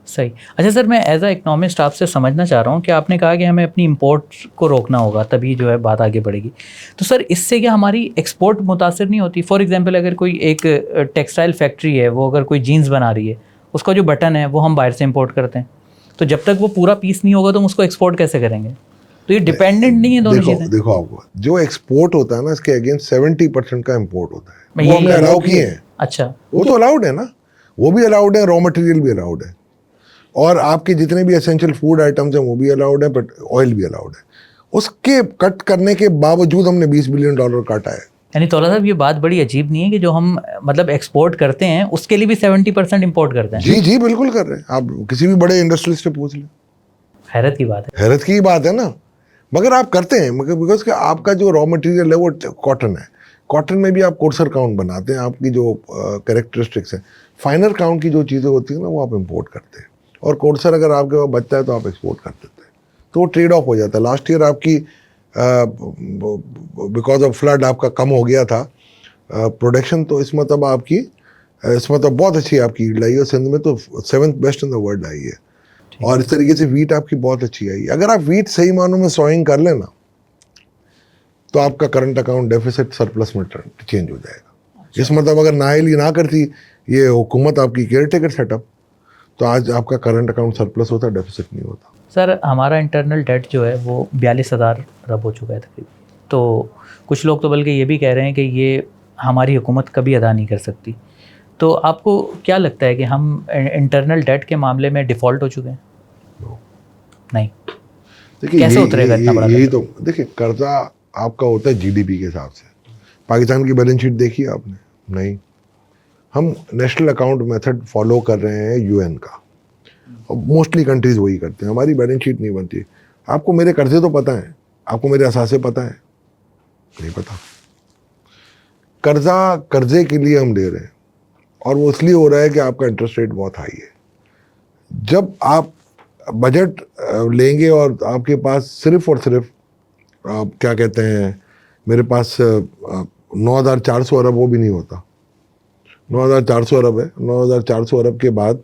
सही। अच्छा सर, मैं एज अ इकोनॉमिस्ट आपसे समझना चाह रहा हूँ कि आपने कहा कि हमें अपनी इंपोर्ट को रोकना होगा तभी जो है बात आगे बढ़ेगी। तो सर इससे क्या हमारी एक्सपोर्ट मुतासर नहीं होती? फॉर एग्जांपल अगर कोई एक टेक्सटाइल फैक्ट्री है, वो अगर कोई जीन्स बना रही है, उसका जो बटन है वो हम बाहर से इंपोर्ट करते हैं, तो जब तक वो पूरा पीस नहीं होगा तो हम उसको एक्सपोर्ट कैसे करेंगे? तो ये डिपेंडेंट नहीं है दोनों चीज़ें। देखो आपको जो एक्सपोर्ट होता है ना, इसके अगेंस्ट 70% का इम्पोर्ट होता है। ये वो हमने अलाउ किए हैं। अच्छा, वो तो अलाउड है ना, वो भी अलाउड है, रॉ मटेरियल भी अलाउड है, और आपके जितने भी एसेंशियल फूड आइटम्स हैं वो भी अलाउड है, बट ऑयल भी अलाउड है। उसके कट करने के बावजूद हमने $20 बिलियन काटा है। यानी तौला साहब ये बात बड़ी अजीब नहीं है कि जो हम मतलब एक्सपोर्ट करते हैं उसके लिए भी 70% इंपोर्ट करते हैं? जी बिल्कुल कर रहे हैं। आप किसी भी बड़े इंडस्ट्रियलिस्ट से पूछ लें, हैरत की बात है। हैरत की बात है ना। मगर आप करते हैं, मगर बिकॉज कि आपका जो रॉ मटेरियल है वो कॉटन है। कॉटन में भी आप कोर्सर काउंट बनाते हैं, आपकी जो कैरेक्टरिस्टिक्स है, फाइनर काउंट की जो चीज़ें होती हैं ना, वो आप इंपोर्ट करते हैं। और कोर्सर अगर आपके पास बचता है तो आप एक्सपोर्ट कर देते हैं, तो वो ट्रेड ऑफ हो जाता है। लास्ट ईयर आपकी बिकॉज ऑफ फ्लड आपका कम हो गया था प्रोडक्शन, तो इस मतलब आपकी इस मतलब बहुत अच्छी आपकी यील्ड आई है। सिंध में तो 7th best in the world I है। और इस तरीके से वीट आपकी बहुत अच्छी आई है। अगर आप वीट सही मानों में सॉइंग कर लेना तो आपका करंट अकाउंट डेफिसिट सरप्लस में चेंज हो जाएगा। इस मतलब अगर नाइल ही ना करती ये हुकूमत आपकी केयर टेकर सेटअप, तो आज आपका करंट अकाउंट सरप्लस होता, डेफिसिट नहीं होता। सर हमारा इंटरनल डेट जो है वो 42,000 अरब हो चुका है तकरीबन। तो कुछ लोग तो बल्कि ये भी कह रहे हैं कि ये हमारी हुकूमत कभी अदा नहीं कर सकती। तो आपको क्या लगता है कि हम इंटरनल डेट के मामले में डिफ़ॉल्ट हो चुके हैं? नहीं। देखिए कैसे उतरेगा इतना बड़ा? यही तो देखिए, कर्जा आपका होता है जीडीपी के हिसाब से। पाकिस्तान की बैलेंस शीट देखी आपने? नहीं। हम नेशनल अकाउंट मेथड फॉलो कर रहे हैं यूएन का, और मोस्टली कंट्रीज वही करते हैं। हमारी बैलेंस शीट नहीं बनती। आपको मेरे कर्जे तो पता है, आपको मेरे असासे पता है? नहीं पता। कर्जे के लिए हम ले रहे हैं, और वो इसलिए हो रहा है कि आपका इंटरेस्ट रेट बहुत हाई है। जब आप बजट लेंगे और आपके पास सिर्फ और सिर्फ क्या कहते हैं, मेरे पास 9,400 अरब, वो भी नहीं होता, 9,400 अरब है। 9,400 अरब के बाद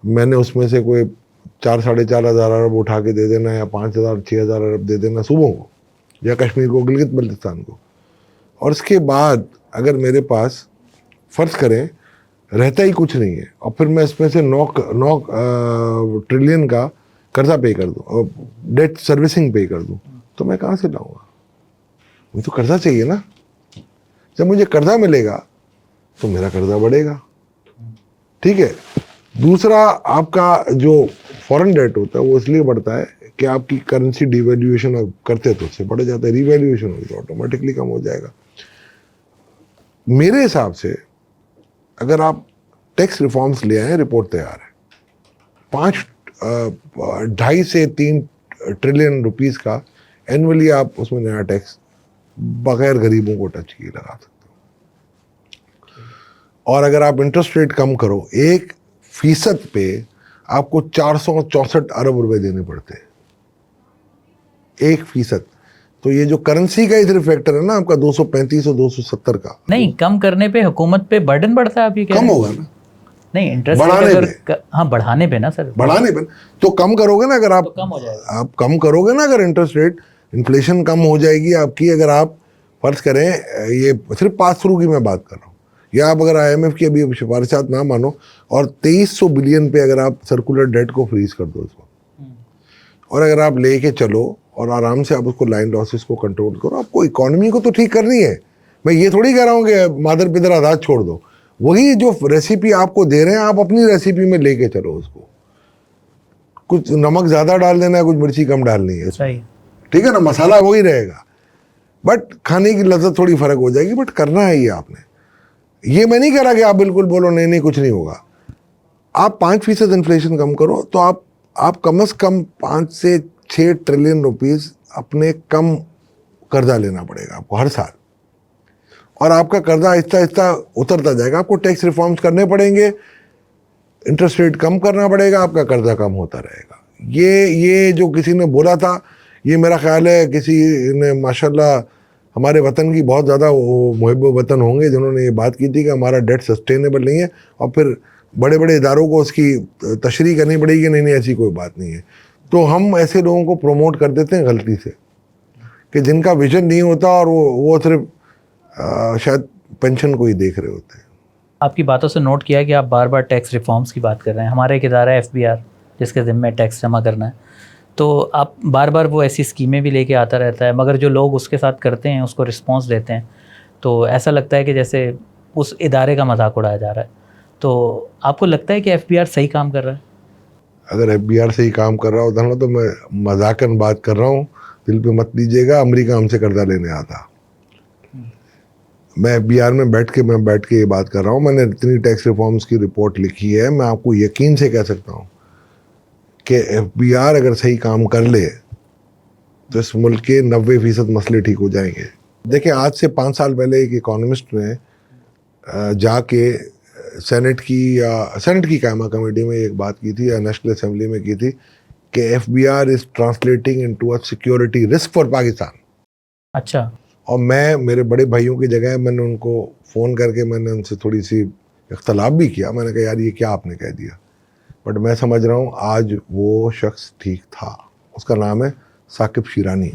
मैंने उसमें से कोई 4-4.5 अरब उठा के दे देना, या 5,000-6,000 अरब दे देना सूबों को, या कश्मीर को, गिलगित बल्तिस्तान को। और इसके बाद अगर मेरे पास फ़र्ज़ करें रहता ही कुछ नहीं है, और फिर मैं इसमें से 9 ट्रिलियन का कर्जा पे कर दूँ और डेट सर्विसिंग पे कर दूँ, तो मैं कहाँ से लाऊंगा? मुझे तो कर्जा चाहिए ना। जब मुझे कर्जा मिलेगा तो मेरा कर्जा बढ़ेगा, ठीक है। दूसरा, आपका जो फॉरेन डेट होता है वो इसलिए बढ़ता है कि आपकी करेंसी डिवैल्यूएशन करते तो उससे बढ़ जाता है, रिवैल्यूएशन होगी तो ऑटोमेटिकली कम हो जाएगा। मेरे हिसाब से अगर आप टैक्स रिफॉर्म्स ले आए, रिपोर्ट तैयार है, 2.5 से 3 ट्रिलियन रुपीस का एनुअली आप उसमें नया टैक्स बगैर गरीबों को टच किए लगा सकते हो। और अगर आप इंटरेस्ट रेट कम करो, 1% पे आपको 464 अरब रुपए देने पड़ते हैं, 1%। तो ये जो करेंसी का इधर फैक्टर है ना आपका 235 और 270 का, नहीं, कम करने पे हुकूमत पे बर्डन बढ़ता है, आप ये कह कम रहे हैं? होगा ना। नहीं, इंटरेस्ट बढ़ाने रेट अगर हाँ बढ़ाने पे ना सर, बढ़ाने पर तो कम करोगे ना, अगर आप तो कम हो जाएगा। आप कम करोगे ना, अगर इंटरेस्ट रेट, इन्फ्लेशन कम हो जाएगी आपकी। अगर आप फर्ज करें, ये सिर्फ पास थ्रू की मैं बात कर रहा हूँ, या आप अगर IMF की अभी सिफारिशात ना मानो और 2300 बिलियन पे अगर आप सर्कुलर डेट को फ्रीज कर दो इसको, और अगर आप लेके चलो और आराम से आप उसको लाइन लॉसेस को कंट्रोल करो, आपको इकोनॉमी को तो ठीक करनी है। मैं ये थोड़ी कह रहा हूँ कि मादर पिदर आजाद छोड़ दो, वही जो रेसिपी आपको दे रहे हैं आप अपनी रेसिपी में लेके चलो उसको। कुछ नमक ज़्यादा डाल देना है, कुछ मिर्ची कम डालनी है, सही। ठीक है ना, मसाला वही रहेगा, बट खाने की लज्जत थोड़ी फर्क हो जाएगी, बट करना है ये आपने। ये मैं नहीं कह रहा कि आप बिल्कुल बोलो नहीं नहीं कुछ नहीं होगा। आप 5% इन्फ्लेशन कम करो तो आप कम से कम 5 से 6 ट्रिलियन रुपीस अपने कम कर्जा लेना पड़ेगा आपको हर साल, और आपका कर्जा आहिस्ता आहिस्ता उतरता जाएगा। आपको टैक्स रिफॉर्म्स करने पड़ेंगे, इंटरेस्ट रेट कम करना पड़ेगा, आपका कर्जा कम होता रहेगा। ये जो किसी ने बोला था, ये मेरा ख्याल है किसी ने माशाल्लाह हमारे वतन की बहुत ज़्यादा मुहिब वतन होंगे जिन्होंने ये बात की थी कि हमारा डेट सस्टेनेबल नहीं है, और फिर बड़े बड़े इदारों को उसकी तशरीह करनी पड़ेगी, नहीं नहीं ऐसी कोई बात नहीं है। तो हम ऐसे लोगों को प्रमोट कर देते हैं गलती से, कि जिनका विजन नहीं होता और वो सिर्फ शायद पेंशन को ही देख रहे होते हैं। आपकी बातों से नोट किया है कि आप बार बार टैक्स रिफॉर्म्स की बात कर रहे हैं। हमारा एक इदारा है FBR जिसके ज़िम्मे टैक्स जमा करना है, तो आप बार बार वो ऐसी स्कीमें भी लेके आता रहता है, मगर जो लोग उसके साथ करते हैं उसको रिस्पॉन्स देते हैं, तो ऐसा लगता है कि जैसे उस इदारे का मजाक उड़ाया जा रहा है। तो आपको लगता है कि FBR सही काम कर रहा है? अगर FBR सही काम कर रहा होता ना तो मैं मजाकन बात कर रहा हूँ, दिल पे मत लीजिएगा, अमेरिका हमसे कर्जा लेने आता। मैं FBR में बैठ के ये बात कर रहा हूँ। मैंने इतनी टैक्स रिफॉर्म्स की रिपोर्ट लिखी है, मैं आपको यकीन से कह सकता हूँ कि FBR अगर सही काम कर ले तो इस मुल्क के 90% मसले ठीक हो जाएंगे। देखिए, आज से 5 साल पहले एक इकोनॉमिस्ट ने जाके सेनेट की कायमा कमेटी में एक बात की थी, या नेशनल असेंबली में की थी, कि FBR is translating into a security risk for Pakistan. अच्छा। और मैं, मेरे बड़े भाइयों की जगह मैंने उनको फ़ोन करके मैंने उनसे थोड़ी सी इख्तलाफ भी किया। मैंने कहा यार ये क्या आपने कह दिया, बट मैं समझ रहा हूँ आज वो शख्स ठीक था। उसका नाम है साकिब शीरानी।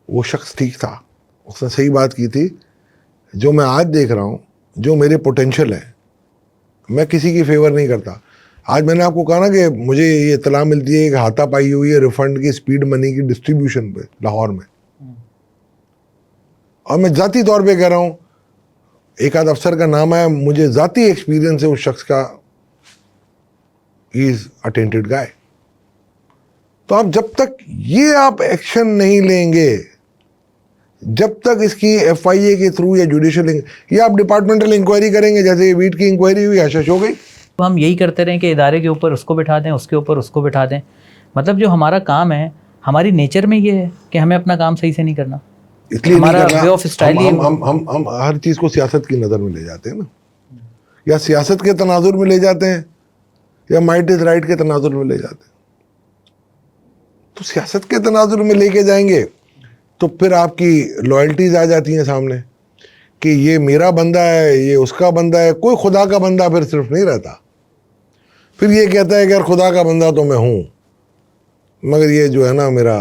वो शख्स ठीक था, उसने सही बात की थी। जो मैं आज देख रहा हूँ, जो मेरे पोटेंशियल है, मैं किसी की फेवर नहीं करता। आज मैंने आपको कहा ना कि मुझे ये इत्तला मिलती है कि हाथापाई हुई है रिफंड की, स्पीड मनी की डिस्ट्रीब्यूशन पे लाहौर में, और मैं ज़ाती तौर पे कह रहा हूँ, एक आध अफसर का नाम है, मुझे ज़ाती एक्सपीरियंस है उस शख्स का, ही इज़ अ टेंटेड गाय। तो आप जब तक ये आप एक्शन नहीं लेंगे, जब तक इसकी FIA के थ्रू या जुडिशियल, या आप डिपार्टमेंटल इंक्वायरी करेंगे, जैसे वीट की इंक्वायरी हुई, हशश हो गई। तो हम यही करते रहें कि इदारे के ऊपर उसको बिठा दें, उसके ऊपर उसको बिठा दें। मतलब जो हमारा काम है, हमारी नेचर में ये है कि हमें अपना काम सही से नहीं करना, इसलिए हमारा नहीं करना। वे ऑफ स्टाइल हम हर चीज़ को सियासत की नज़र में ले जाते हैं ना, या सियासत के तनाजुर में ले जाते हैं, या माइट इज राइट के तनाजुर में ले जाते हैं। तो सियासत के तनाजुर में लेके जाएंगे तो फिर आपकी लॉयल्टीज आ जाती हैं सामने कि ये मेरा बंदा है, ये उसका बंदा है। कोई खुदा का बंदा फिर सिर्फ नहीं रहता, फिर ये कहता है कि यार खुदा का बंदा तो मैं हूँ, मगर ये जो है ना मेरा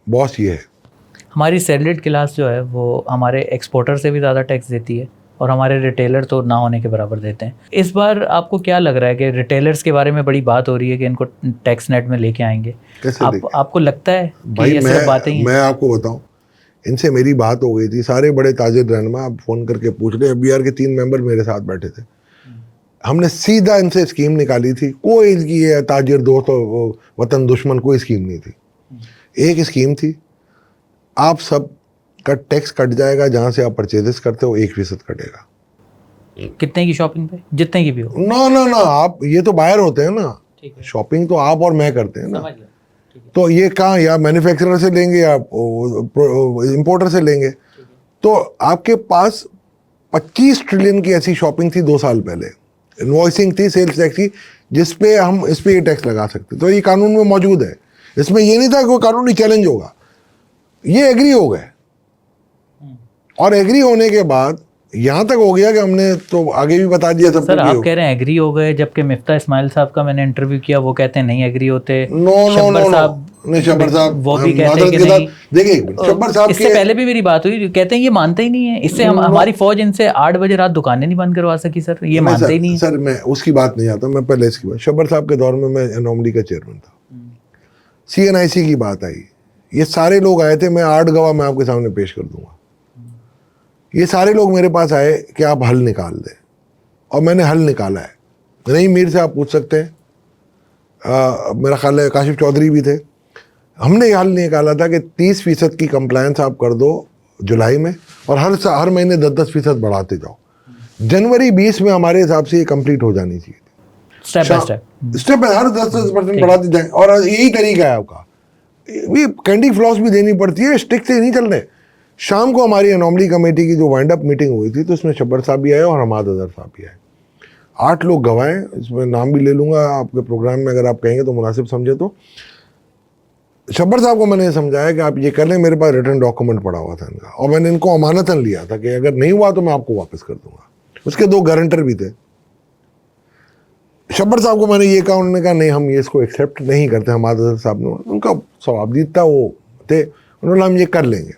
बॉस ये है। हमारी सैलरीड क्लास जो है वो हमारे एक्सपोर्टर से भी ज़्यादा टैक्स देती है और हमारे रिटेलर तो ना होने के बराबर देते हैं। इस बार आपको क्या लग रहा है कि रिटेलर्स के बारे में बड़ी बात हो रही है कि इनको टैक्स नेट में लेके आएंगे, कैसे आपको लगता है भाई? कि ये सिर्फ बातें ही हैं? मैं आपको बताऊं, इनसे मेरी बात हो गई थी, सारे बड़े ताजिर रहनुमा आप फ़ोन करके पूछ रहे, FBR के 3 मेंबर मेरे साथ बैठे थे, हमने सीधा इनसे स्कीम निकाली थी। कोई इनकी ये ताजिर दोस्त और वतन दुश्मन कोई स्कीम नहीं थी। एक स्कीम थी, आप सब का टैक्स कट जाएगा, जहां से आप परचेजेस करते हो 1% कटेगा। कितने की शॉपिंग पे? जितने की भी हो। ना आप ये तो बायर होते हैं ना, ठीक है, शॉपिंग तो आप और मैं करते हैं ना। समझ गया। ठीक है, तो ये कहाँ, या मैन्युफैक्चरर से लेंगे या इंपोर्टर से लेंगे। तो आपके पास 25 ट्रिलियन की ऐसी शॉपिंग थी 2 साल पहले, इनवॉइसिंग थी, सेल्स टैक्स की, जिसपे हम इस पे ये टैक्स लगा सकते। तो ये कानून में मौजूद है, इसमें ये नहीं था कि कोई कानूनी चैलेंज होगा। ये एग्री हो गए, और एग्री होने के बाद यहाँ तक हो गया कि हमने तो आगे भी बता दिया सबको। सर आप कह रहे हैं एग्री हो गए, जबकि मिफ्ता इस्माइल साहब का मैंने इंटरव्यू किया, वो कहते हैं नहीं एग्री होते। नो, शब्बर साहब वो भी कहते हैं कि नहीं। देखिए शब्बर साहब इससे पहले भी मेरी बात हुई, कहते हैं ये मानते ही नहीं है। इससे हमारी फौज इनसे 8 बजे रात दुकानें नहीं बंद करवा सकी सर, ये मानते ही नहीं है। सर मैं उसकी बात नहीं आता, मैं पहले इसकी बात, शब्बर साहब के दौर में मैं एनोमली का चेयरमैन था, CNIC की बात आई, ये सारे लोग आए थे, मैं 8 गवाह मैं आपके सामने पेश कर दूंगा। ये सारे लोग मेरे पास आए कि आप हल निकाल दें, और मैंने हल निकाला है। नहीं मीर से आप पूछ सकते हैं, मेरा ख्याल है काशिफ चौधरी भी थे। हमने ये हल निकाला था कि 30% की कंप्लायंस आप कर दो जुलाई में, और हर महीने 10% बढ़ाते जाओ। जनवरी 20 में हमारे हिसाब से ये कंप्लीट हो जानी चाहिए, स्टेप बाय स्टेप, हर 10% बढ़ाते जाएं, और यही तरीका है आपका। ये कैंडी फ्लॉस भी देनी पड़ती है, स्टिक से नहीं चल रहे। शाम को हमारी एनोमली कमेटी की जो वाइंड अप मीटिंग हुई थी, तो इसमें शब्बर साहब भी आए और हमाद अजहर साहब भी आए। 8 लोग गवाह हैं, इसमें नाम भी ले लूंगा आपके प्रोग्राम में अगर आप कहेंगे तो मुनासिब समझे तो। शब्बर साहब को मैंने समझाया कि आप ये कर लें, मेरे पास रिटर्न डॉक्यूमेंट पड़ा हुआ था इनका, और मैंने इनको अमानतन लिया था कि अगर नहीं हुआ तो मैं आपको वापस कर दूंगा। उसके 2 गारंटर भी थे। शब्बर साहब को मैंने ये कहा, उन्होंने कहा नहीं हम ये इसको एक्सेप्ट नहीं करते। हमाद अजहर साहब ने, उनका स्वाभाविक था वो थे, उन्होंने हम ये कर लेंगे।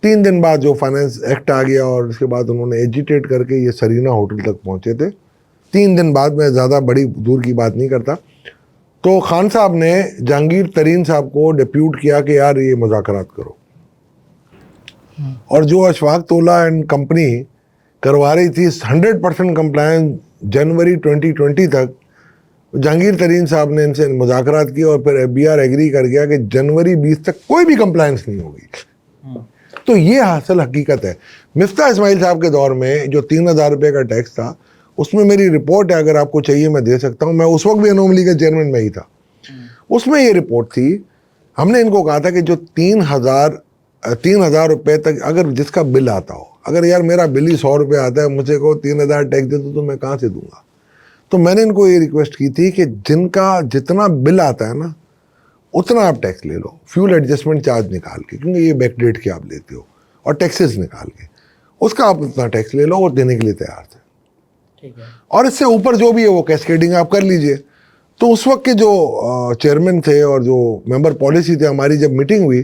3 दिन बाद जो फाइनेंस एक्ट आ गया, और उसके बाद उन्होंने एजिटेट करके ये सरीना होटल तक पहुंचे थे। 3 दिन बाद, मैं ज़्यादा बड़ी दूर की बात नहीं करता, तो खान साहब ने जहांगीर तरीन साहब को डिप्यूट किया कि यार ये मुज़ाकरात करो। और जो अशफाक तोला एंड कंपनी करवा रही थी 100% कंप्लायंस जनवरी 2020 तक, जहांगीर तरीन साहब ने इनसे मुज़ाकरात की, और फिर FBR एग्री कर गया कि जनवरी 20 तक कोई भी कंप्लायंस नहीं होगी। तो ये हासिल हकीकत है। मिफ्ता इस्माइल साहब के दौर में जो 3000 रुपये का टैक्स था, उसमें मेरी रिपोर्ट है, अगर आपको चाहिए मैं दे सकता हूँ। मैं उस वक्त भी एनोमली का चेयरमैन में ही था। उसमें ये रिपोर्ट थी, हमने इनको कहा था कि जो 3000 रुपये तक अगर जिसका बिल आता हो, अगर यार मेरा बिल ही 100 रुपये आता है, मुझे को 3000 टैक्स दे दो तो मैं कहाँ से दूंगा। तो मैंने इनको ये रिक्वेस्ट की थी कि जिनका जितना बिल आता है ना, उतना आप टैक्स ले लो, फ्यूल एडजस्टमेंट चार्ज निकाल के, क्योंकि ये बैकडेट के आप लेते हो, और टैक्सेस निकाल के उसका आप उतना टैक्स ले लो, और देने के लिए तैयार थे। ठीक है। और इससे ऊपर जो भी है वो कैस्केडिंग आप कर लीजिए। तो उस वक्त के जो चेयरमैन थे और जो मेंबर पॉलिसी थे, हमारी जब मीटिंग हुई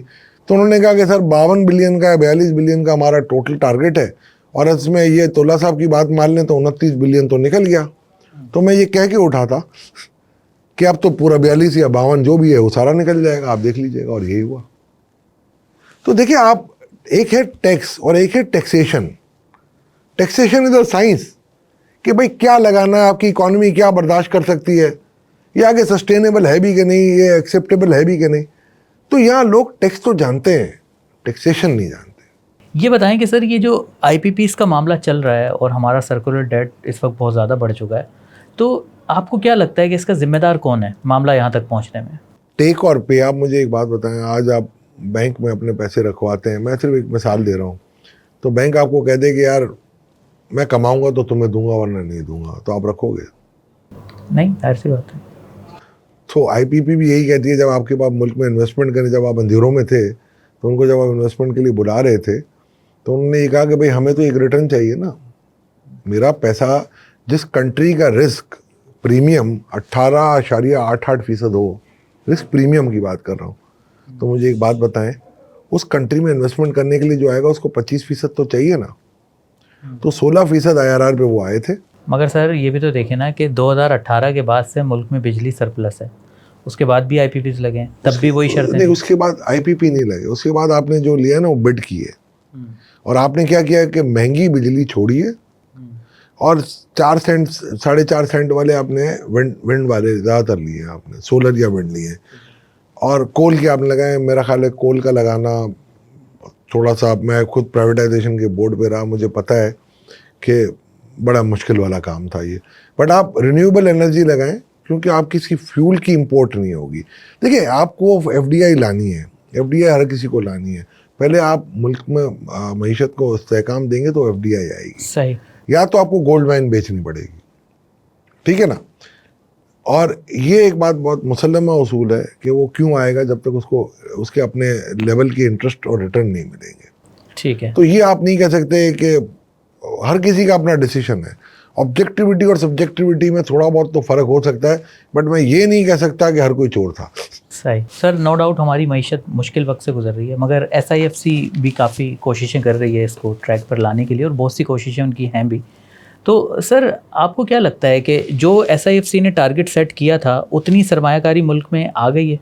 तो उन्होंने कहा कि सर 52 बिलियन का या 42 बिलियन का हमारा टोटल टारगेट है, और इसमें ये तोला साहब की बात मान लें तो 29 बिलियन तो निकल गया। तो मैं ये कह के उठा था कि अब तो पूरा 42 या 52 जो भी है वो सारा निकल जाएगा, आप देख लीजिएगा, और यही हुआ। तो देखिए आप, एक है टैक्स और एक है taxation. Taxation is a science कि भाई क्या लगाना है, आपकी इकॉनमी क्या बर्दाश्त कर सकती है, ये आगे सस्टेनेबल है भी कि नहीं, ये एक्सेप्टेबल है भी कि नहीं। तो यहाँ लोग टैक्स तो जानते हैं, टैक्सेशन नहीं जानते। ये बताएं कि सर ये जो IPPs का मामला चल रहा है और हमारा सर्कुलर डेट इस वक्त बहुत ज़्यादा बढ़ चुका है, तो आपको क्या लगता है कि इसका जिम्मेदार कौन है मामला यहाँ तक पहुँचने में? टेक और पे। आप मुझे एक बात बताएं, आज आप बैंक में अपने पैसे रखवाते हैं, मैं सिर्फ एक मिसाल दे रहा हूँ, तो बैंक आपको कह दे कि यार मैं कमाऊंगा तो तुम्हें दूंगा वरना नहीं दूंगा, तो आप रखोगे? नहीं, ऐसी बात है। तो IPP भी यही कहती है, जब आपके पास मुल्क में इन्वेस्टमेंट करें, जब आप अंधेरों में थे तो उनको जब आप इन्वेस्टमेंट के लिए बुला रहे थे तो उन्होंने ये कहा कि भाई हमें तो एक रिटर्न चाहिए ना, मेरा पैसा, जिस कंट्री का रिस्क प्रीमियम 18.88% हो, रिस्क प्रीमियम की बात कर रहा हूँ, तो मुझे एक बात बताएं, उस कंट्री में इन्वेस्टमेंट करने के लिए जो आएगा उसको 25% तो चाहिए ना। तो 16% IRR पे वो आए थे। मगर सर ये भी तो देखें ना कि 2018 के बाद से मुल्क में बिजली सरप्लस है, उसके बाद भी IPPs लगे हैं, तब भी वही शर्तें नहीं, थी। उसके बाद IPP नहीं लगे, उसके बाद आपने जो लिया ना वो बिड किए, और आपने क्या किया कि महंगी बिजली छोड़िए और 4 सेंट 4.5 सेंट वाले आपने विंड वाले ज़्यादातर लिए आपने, सोलर या विंड लिए, और कोल के आपने लगाए। मेरा ख्याल है कोल का लगाना थोड़ा सा, मैं खुद प्राइवेटाइजेशन के बोर्ड पे रहा, मुझे पता है कि बड़ा मुश्किल वाला काम था ये। बट आप रिन्यूएबल एनर्जी लगाएं, क्योंकि आपकी इसकी फ्यूल की इंपोर्ट नहीं होगी। देखिए, आपको FDI लानी है, FDI हर किसी को लानी है। पहले आप मुल्क में मईशत को इस्तेहकाम देंगे तो FDI आएगी। सही। या तो आपको गोल्ड माइन बेचनी पड़ेगी, ठीक है ना। और ये एक बात बहुत मुसल्लमा उसूल है कि वो क्यों आएगा जब तक उसको उसके अपने लेवल की इंटरेस्ट और रिटर्न नहीं मिलेंगे। ठीक है। तो ये आप नहीं कह सकते कि हर किसी का अपना डिसीजन है। ऑब्जेक्टिविटी और सब्जेक्टिविटी में थोड़ा बहुत तो फ़र्क हो सकता है, बट मैं ये नहीं कह सकता कि हर कोई चोर था। सही। सर नो डाउट हमारी मईशत मुश्किल वक्त से गुजर रही है, मगर SIFC भी काफ़ी कोशिशें कर रही है इसको ट्रैक पर लाने के लिए, और बहुत सी कोशिशें उनकी हैं भी। तो सर आपको क्या लगता है कि जो SIFC ने टारगेट सेट किया था उतनी सरमायाकारी मुल्क में आ गई है?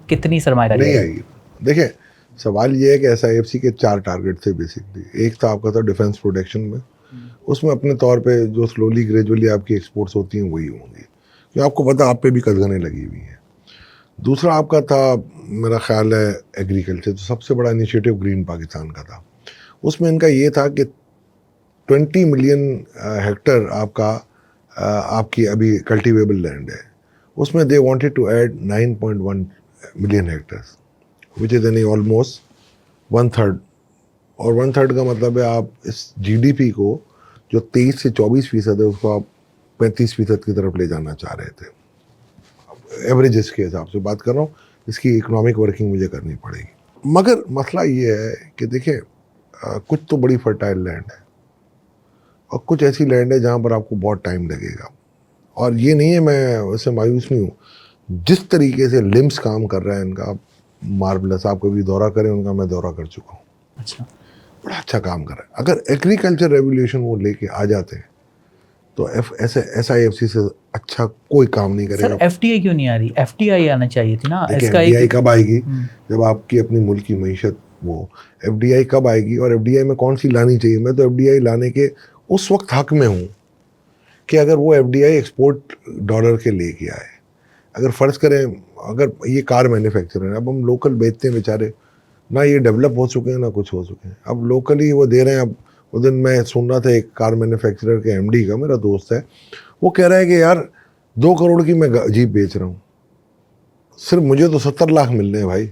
कितनी सरमायाकारी नहीं आएगी। देखिए, सवाल ये है कि SIFC के 4 टारगेट थे बेसिकली। एक था आपका था डिफेंस प्रोटेक्शन में, उसमें अपने तौर पे जो स्लोली ग्रेजुअली आपकी एक्सपोर्ट्स होती हैं वही होंगी, क्योंकि आपको पता आप पे भी कदगनें लगी हुई हैं। दूसरा आपका था मेरा ख्याल है एग्रीकल्चर, जो सबसे बड़ा इनिशिएटिव ग्रीन पाकिस्तान का था। उसमें इनका ये था कि 20 मिलियन हेक्टर आपकी अभी कल्टिवेबल लैंड है, उसमें they wanted to add 9.1 million hectares, which is यानी ऑलमोस्ट 1/3। और 1/3 का मतलब है आप इस GDP को जो 23 से 24% है उसको आप 35% की तरफ ले जाना चाह रहे थे। एवरेजेस के हिसाब से बात कर रहा हूँ, इसकी इकोनॉमिक वर्किंग मुझे करनी पड़ेगी। मगर मसला ये है कि देखिए, कुछ तो बड़ी फर्टाइल लैंड है और कुछ ऐसी लैंड है जहाँ पर आपको बहुत टाइम लगेगा। और ये नहीं है, मैं वैसे मायूस नहीं हूँ, जिस तरीके से लिम्स काम कर रहा है इनका, मार्वलस। आप कभी दौरा करें उनका, मैं दौरा कर चुका हूँ। अच्छा। बड़ा अच्छा काम कर रहा है। अगर एग्रीकल्चर रेवोल्यूशन वो लेके आ जाते हैं तो SIFC से अच्छा कोई काम नहीं करेगा। सर FDI क्यों नहीं आ रही? FDI आना चाहिए थी ना। देखिए, इसका FDI कब आएगी? जब आपकी अपनी मुल्क की मईशत वो FDI कब आएगी, और FDI में कौन सी लानी चाहिए? मैं तो FDI लाने के उस वक्त हक में हूँ कि अगर वो FDI एक्सपोर्ट डॉलर के लेके आए। अगर फ़र्ज़ करें, अगर ये कार मैन्युफैक्चरर है, अब हम लोकल बेचते हैं बेचारे, ना ये डेवलप हो चुके हैं ना कुछ हो चुके हैं, अब लोकली वो दे रहे हैं। अब उस दिन मैं सुन रहा था एक कार मैन्युफैक्चरर के MD का, मेरा दोस्त है, वो कह रहा है कि यार 2 करोड़ की मैं जीप बेच रहा हूँ, सिर्फ मुझे तो 70 लाख मिल रहे हैं भाई,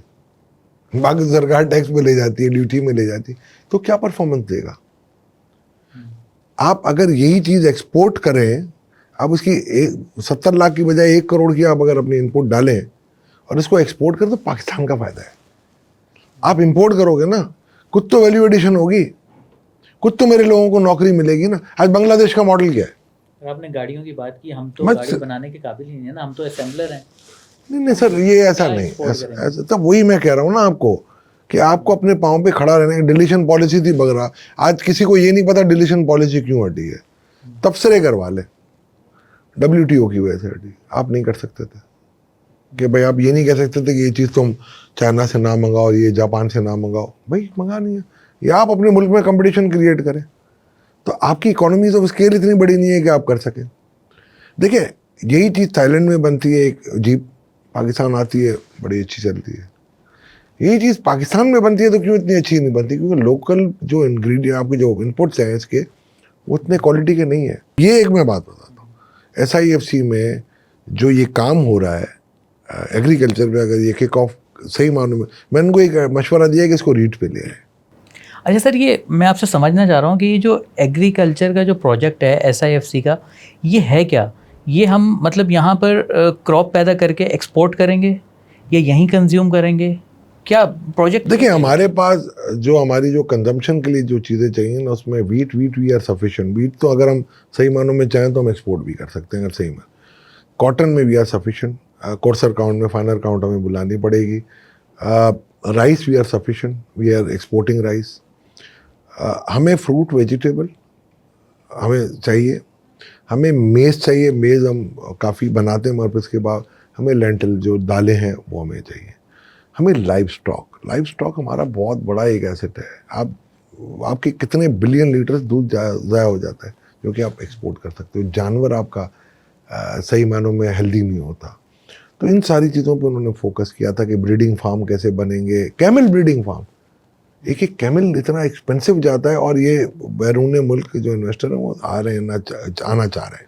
बाकी सरकार टैक्स में ले जाती है, ड्यूटी में ले जाती है, तो क्या परफॉर्मेंस देगा? आप अगर यही चीज़ एक्सपोर्ट करें, आप उसकी 70 लाख की बजाय 1 करोड़ की आप अगर अपनी इनपुट डालें और इसको एक्सपोर्ट करें तो पाकिस्तान का फ़ायदा है। आप इंपोर्ट करोगे ना, कुछ तो वैल्यू एडिशन होगी, कुछ तो मेरे लोगों को नौकरी मिलेगी ना। आज बांग्लादेश का मॉडल क्या है? आपने गाड़ियों की बात की, हम तो गाड़ी बनाने के काबिल ही नहीं है ना, हम तो असेंबलर हैं। नहीं सर, ये ऐसा नहीं, ऐसा तब वही मैं कह रहा हूँ ना आपको कि आपको अपने पाँव पे खड़ा रहने की डिलीशन पॉलिसी थी बगैर। आज किसी को ये नहीं पता डिलीशन पॉलिसी क्यों हटी है, तबसरे करवा ले, WTO की वजह से हटी। आप नहीं कर सकते थे कि भाई, आप ये नहीं कह सकते थे कि ये चीज़ तुम चाइना से ना मंगाओ, ये जापान से ना मंगाओ, भाई मंगानी है, या आप अपने मुल्क में कंपटीशन क्रिएट करें। तो आपकी इकोनॉमीज ऑफ स्केल इतनी बड़ी नहीं है कि आप कर सकें। देखिए, यही चीज़ थाईलैंड में बनती है, एक जीप पाकिस्तान आती है, बड़ी अच्छी चलती है। यही चीज़ पाकिस्तान में बनती है तो क्यों इतनी अच्छी नहीं बनती? क्योंकि लोकल जो इंग्रेडिएंट, आपके जो इनपुट्स हैं इसके, वो उतने क्वालिटी के नहीं है। ये एक मैं बात बताता हूँ, SIFC में जो ये काम हो रहा है एग्रीकल्चर में, अगर ये किक ऑफ सही मानूं में, मैंने उनको एक मशवरा दिया कि इसको रीट पे ले आए। अच्छा सर, ये मैं आपसे समझना चाह रहा हूँ कि ये जो एग्रीकल्चर का जो प्रोजेक्ट है SIFC का, ये है क्या? ये हम मतलब यहाँ पर क्रॉप पैदा करके एक्सपोर्ट करेंगे या यहीं कंज्यूम करेंगे? क्या प्रोजेक्ट? देखिए, हमारे पास जो हमारी जो कंजम्पशन के लिए जो चीज़ें चाहिए ना, उसमें wheat we are sufficient. Wheat तो अगर हम सही मानों में चाहें तो हम एक्सपोर्ट भी कर सकते हैं अगर सही में। कॉटन में we are sufficient, coarser count में फाइनल काउंट हमें बुलानी पड़ेगी। Rice we are sufficient, we are exporting rice. हमें फ्रूट वेजिटेबल हमें चाहिए, हमें मेज़ चाहिए, मेज़ हम काफ़ी बनाते हैं, मगर फिर इसके बाद हमें लेंटिल जो दालें हैं वो हमें चाहिए। हमें लाइव स्टॉक हमारा बहुत बड़ा एक एसेट है। आपके कितने बिलियन लीटर दूध ज़ाया हो जाता है जो कि आप एक्सपोर्ट कर सकते हो। जानवर आपका सही मायनों में हेल्दी नहीं होता। तो इन सारी चीज़ों पे उन्होंने फोकस किया था कि ब्रीडिंग फार्म कैसे बनेंगे, कैमल ब्रीडिंग फार्म। एक कैमल इतना एक्सपेंसिव जाता है, और ये बैरून मुल्क के जो इन्वेस्टर हैं वो आ रहे हैं, आना चाह रहे हैं।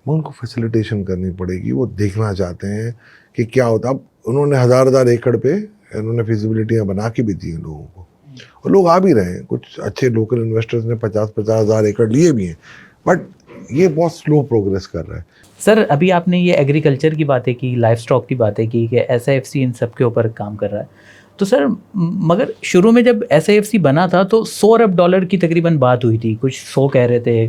वो उनको फैसिलिटेशन करनी पड़ेगी, वो देखना चाहते हैं कि क्या होता। अब उन्होंने हज़ार एकड़ पे उन्होंने फिजिबिलिटियाँ बना के भी दी लोगों को, और लोग आ भी रहे हैं। कुछ अच्छे लोकल इन्वेस्टर्स ने 50-50 हज़ार एकड़ लिए भी हैं, बट ये बहुत स्लो प्रोग्रेस कर रहा है। सर अभी आपने ये एग्रीकल्चर की बातें की, लाइफ स्टॉक की बातें की कि SIFC इन सब के ऊपर काम कर रहा है। तो सर मगर शुरू में जब SIFC बना था तो $100 अरब की तकरीबन बात हुई थी। कुछ 100 कह रहे थे,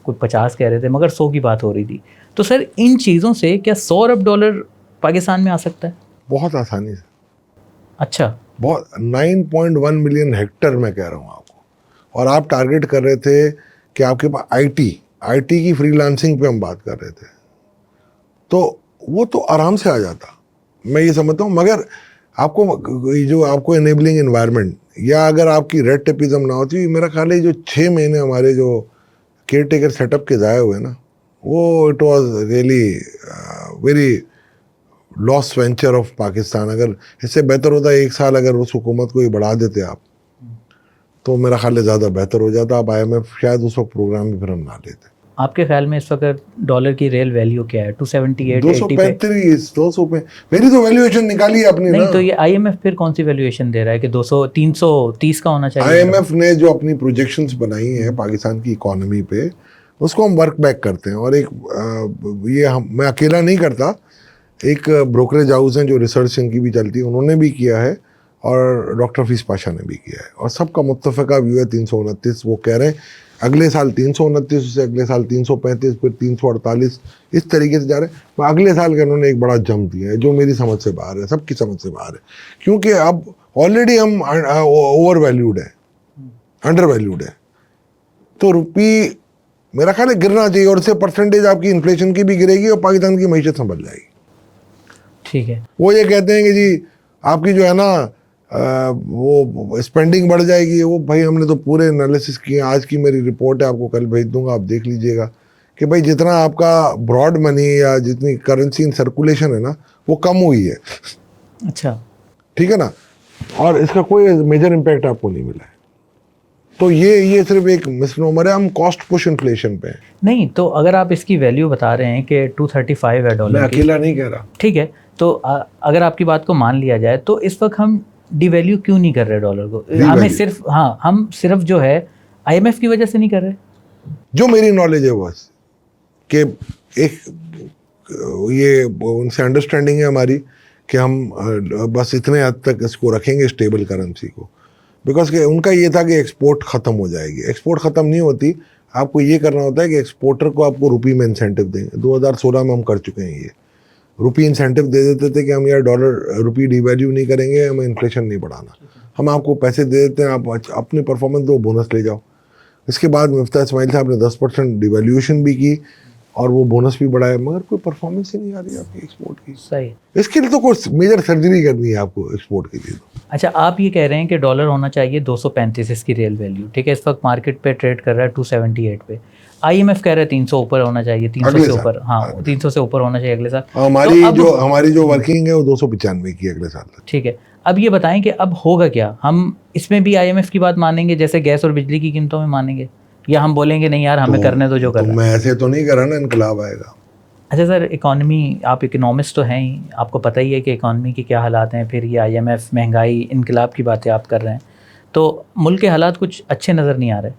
कुछ 50 कह रहे थे, मगर 100 की बात हो रही थी। तो सर इन चीज़ों से क्या $100 अरब पाकिस्तान में आ सकता है? बहुत आसानी से। अच्छा, बहुत 9.1 मिलियन हेक्टर मैं कह रहा हूँ आपको, और आप टारगेट कर रहे थे कि आपके पास आईटी की फ्रीलांसिंग पे हम बात कर रहे थे, तो वो तो आराम से आ जाता, मैं ये समझता हूँ। मगर आपको एनेबलिंग एनवायरनमेंट, या अगर आपकी रेड टेपिज्म ना होती, मेरा ख्याल है जो 6 महीने हमारे जो केयर टेकर सेटअप के ज़ाया हुए ना, वो it was really very loss venture of Pakistan. अगर इससे बेहतर होता 1 साल अगर उस हुकूमत को ही बढ़ा देते आप, तो मेरा ख्याल है ज़्यादा बेहतर हो जाता। अब IMF शायद उस वक्त प्रोग्राम भी फिर हम ना लेते। आपके ख्याल में इस वक्त डॉलर की रियल वैल्यू क्या है? 278, 80 पे? 235, 200 पे मेरी तो वैल्यूएशन निकाली है अपनी नहीं ना। तो ये IMF फिर कौन सी वैल्यूएशन दे रहा है कि 200, 330 का होना चाहिए? IMF ने जो अपनी प्रोजेक्शंस बनाई हैं पाकिस्तान की इकोनॉमी पे, उसको हम वर्क बैक करते हैं। और मैं अकेला नहीं करता, एक ब्रोकरेज हाउस हैं जो रिसर्च इनकी भी चलती है, उन्होंने भी किया है, और डॉक्टर हफीज़ पाशा ने भी किया है, और सबका मुत्तफ़क़ा व्यू है 329। वो कह रहे हैं अगले साल 329, उससे अगले साल 335, फिर 348, इस तरीके से जा रहे हैं। अगले साल का उन्होंने एक बड़ा जंप दिया है जो मेरी समझ से बाहर है, सबकी समझ से बाहर है, क्योंकि अब ऑलरेडी हम ओवर वैल्यूड है, अंडर वैल्यूड है। तो रुपी मेरा ख्याल है गिरना चाहिए, और उससे परसेंटेज आपकी इन्फ्लेशन की भी गिरेगी और पाकिस्तान की मईशत संभल जाएगी। ठीक है। वो ये कहते हैं कि जी आपकी जो है ना वो स्पेंडिंग बढ़ जाएगी। वो भाई हमने तो पूरे एनालिसिस किए, आज की मेरी रिपोर्ट है, आपको कल भेज दूंगा, आप देख लीजिएगा कि भाई जितना आपका ब्रॉड मनी या जितनी करेंसी इन सर्कुलेशन है ना, वो कम हुई है। अच्छा, ठीक है ना, और इसका कोई मेजर इम्पैक्ट आपको नहीं मिला है। तो ये सिर्फ एक मिसनोमर है, हम कॉस्ट पुश इन्फ्लेशन पे हैं। नहीं तो अगर आप इसकी वैल्यू बता रहे हैं कि 235 है डॉलर मैं की, अकेला नहीं कह रहा। ठीक है, तो अगर आपकी बात को मान लिया जाए तो इस वक्त हम डिवैल्यू क्यों नहीं कर रहे डॉलर को? हमें सिर्फ हम सिर्फ जो है IMF की वजह से नहीं कर रहे। जो मेरी नॉलेज है बस कि एक ये उनसे अंडरस्टैंडिंग है हमारी कि हम बस इतने हद तक इसको रखेंगे स्टेबल करेंसी को, बिकॉज कि उनका ये था कि एक्सपोर्ट ख़त्म हो जाएगी। एक्सपोर्ट ख़त्म नहीं होती, आपको ये करना होता है कि एक्सपोर्टर को आपको रुपी में इंसेंटिव देंगे। 2016 में हम कर चुके हैं ये, रुपी इंसेंटिव दे देते थे कि हम यार डॉलर रुपी डिवैल्यू नहीं करेंगे, हमें इन्फ्लेशन नहीं बढ़ाना, हम आपको पैसे दे देते हैं, आप अपनी परफॉर्मेंस दो, बोनस ले जाओ। इसके बाद मुफ्ता इस्माइल साहब ने 10% डिवैल्यूएशन भी की और वो बोनस भी बढ़ाया, मगर कोई परफॉर्मेंस ही नहीं आ रही आपकी एक्सपोर्ट की। सही। इसके लिए तो कोई मेजर सर्जरी करनी है आपको एक्सपोर्ट के लिए। अच्छा, आप ये कह रहे हैं कि डॉलर होना चाहिए 235 इसकी रियल वैल्यू, ठीक है, इस वक्त मार्केट पे ट्रेड कर रहा है 278 पे। IMF कह रहा है 300 ऊपर होना चाहिए, 300 से ऊपर, हाँ 300 से ऊपर होना चाहिए अगले साल। हमारी जो वर्किंग है वो 295 की अगले साल तक। ठीक है, अब ये बताएं कि अब होगा क्या? हम इसमें भी IMF की बात मानेंगे जैसे गैस और बिजली की कीमतों में मानेंगे, या हम बोलेंगे नहीं यार हमें करने दो जो कर रहा है? मैं ऐसे तो नहीं कर रहा ना, इनकलाब आएगा। अच्छा सर, इकॉनमी, आप इकोनॉमिस्ट तो हैं ही, आपको पता ही है कि इकॉनमी के क्या हालात हैं, फिर ये IMF, महंगाई, इनकलाब की बातें आप कर रहे हैं, तो मुल्क के हालात कुछ अच्छे नज़र नहीं आ रहे।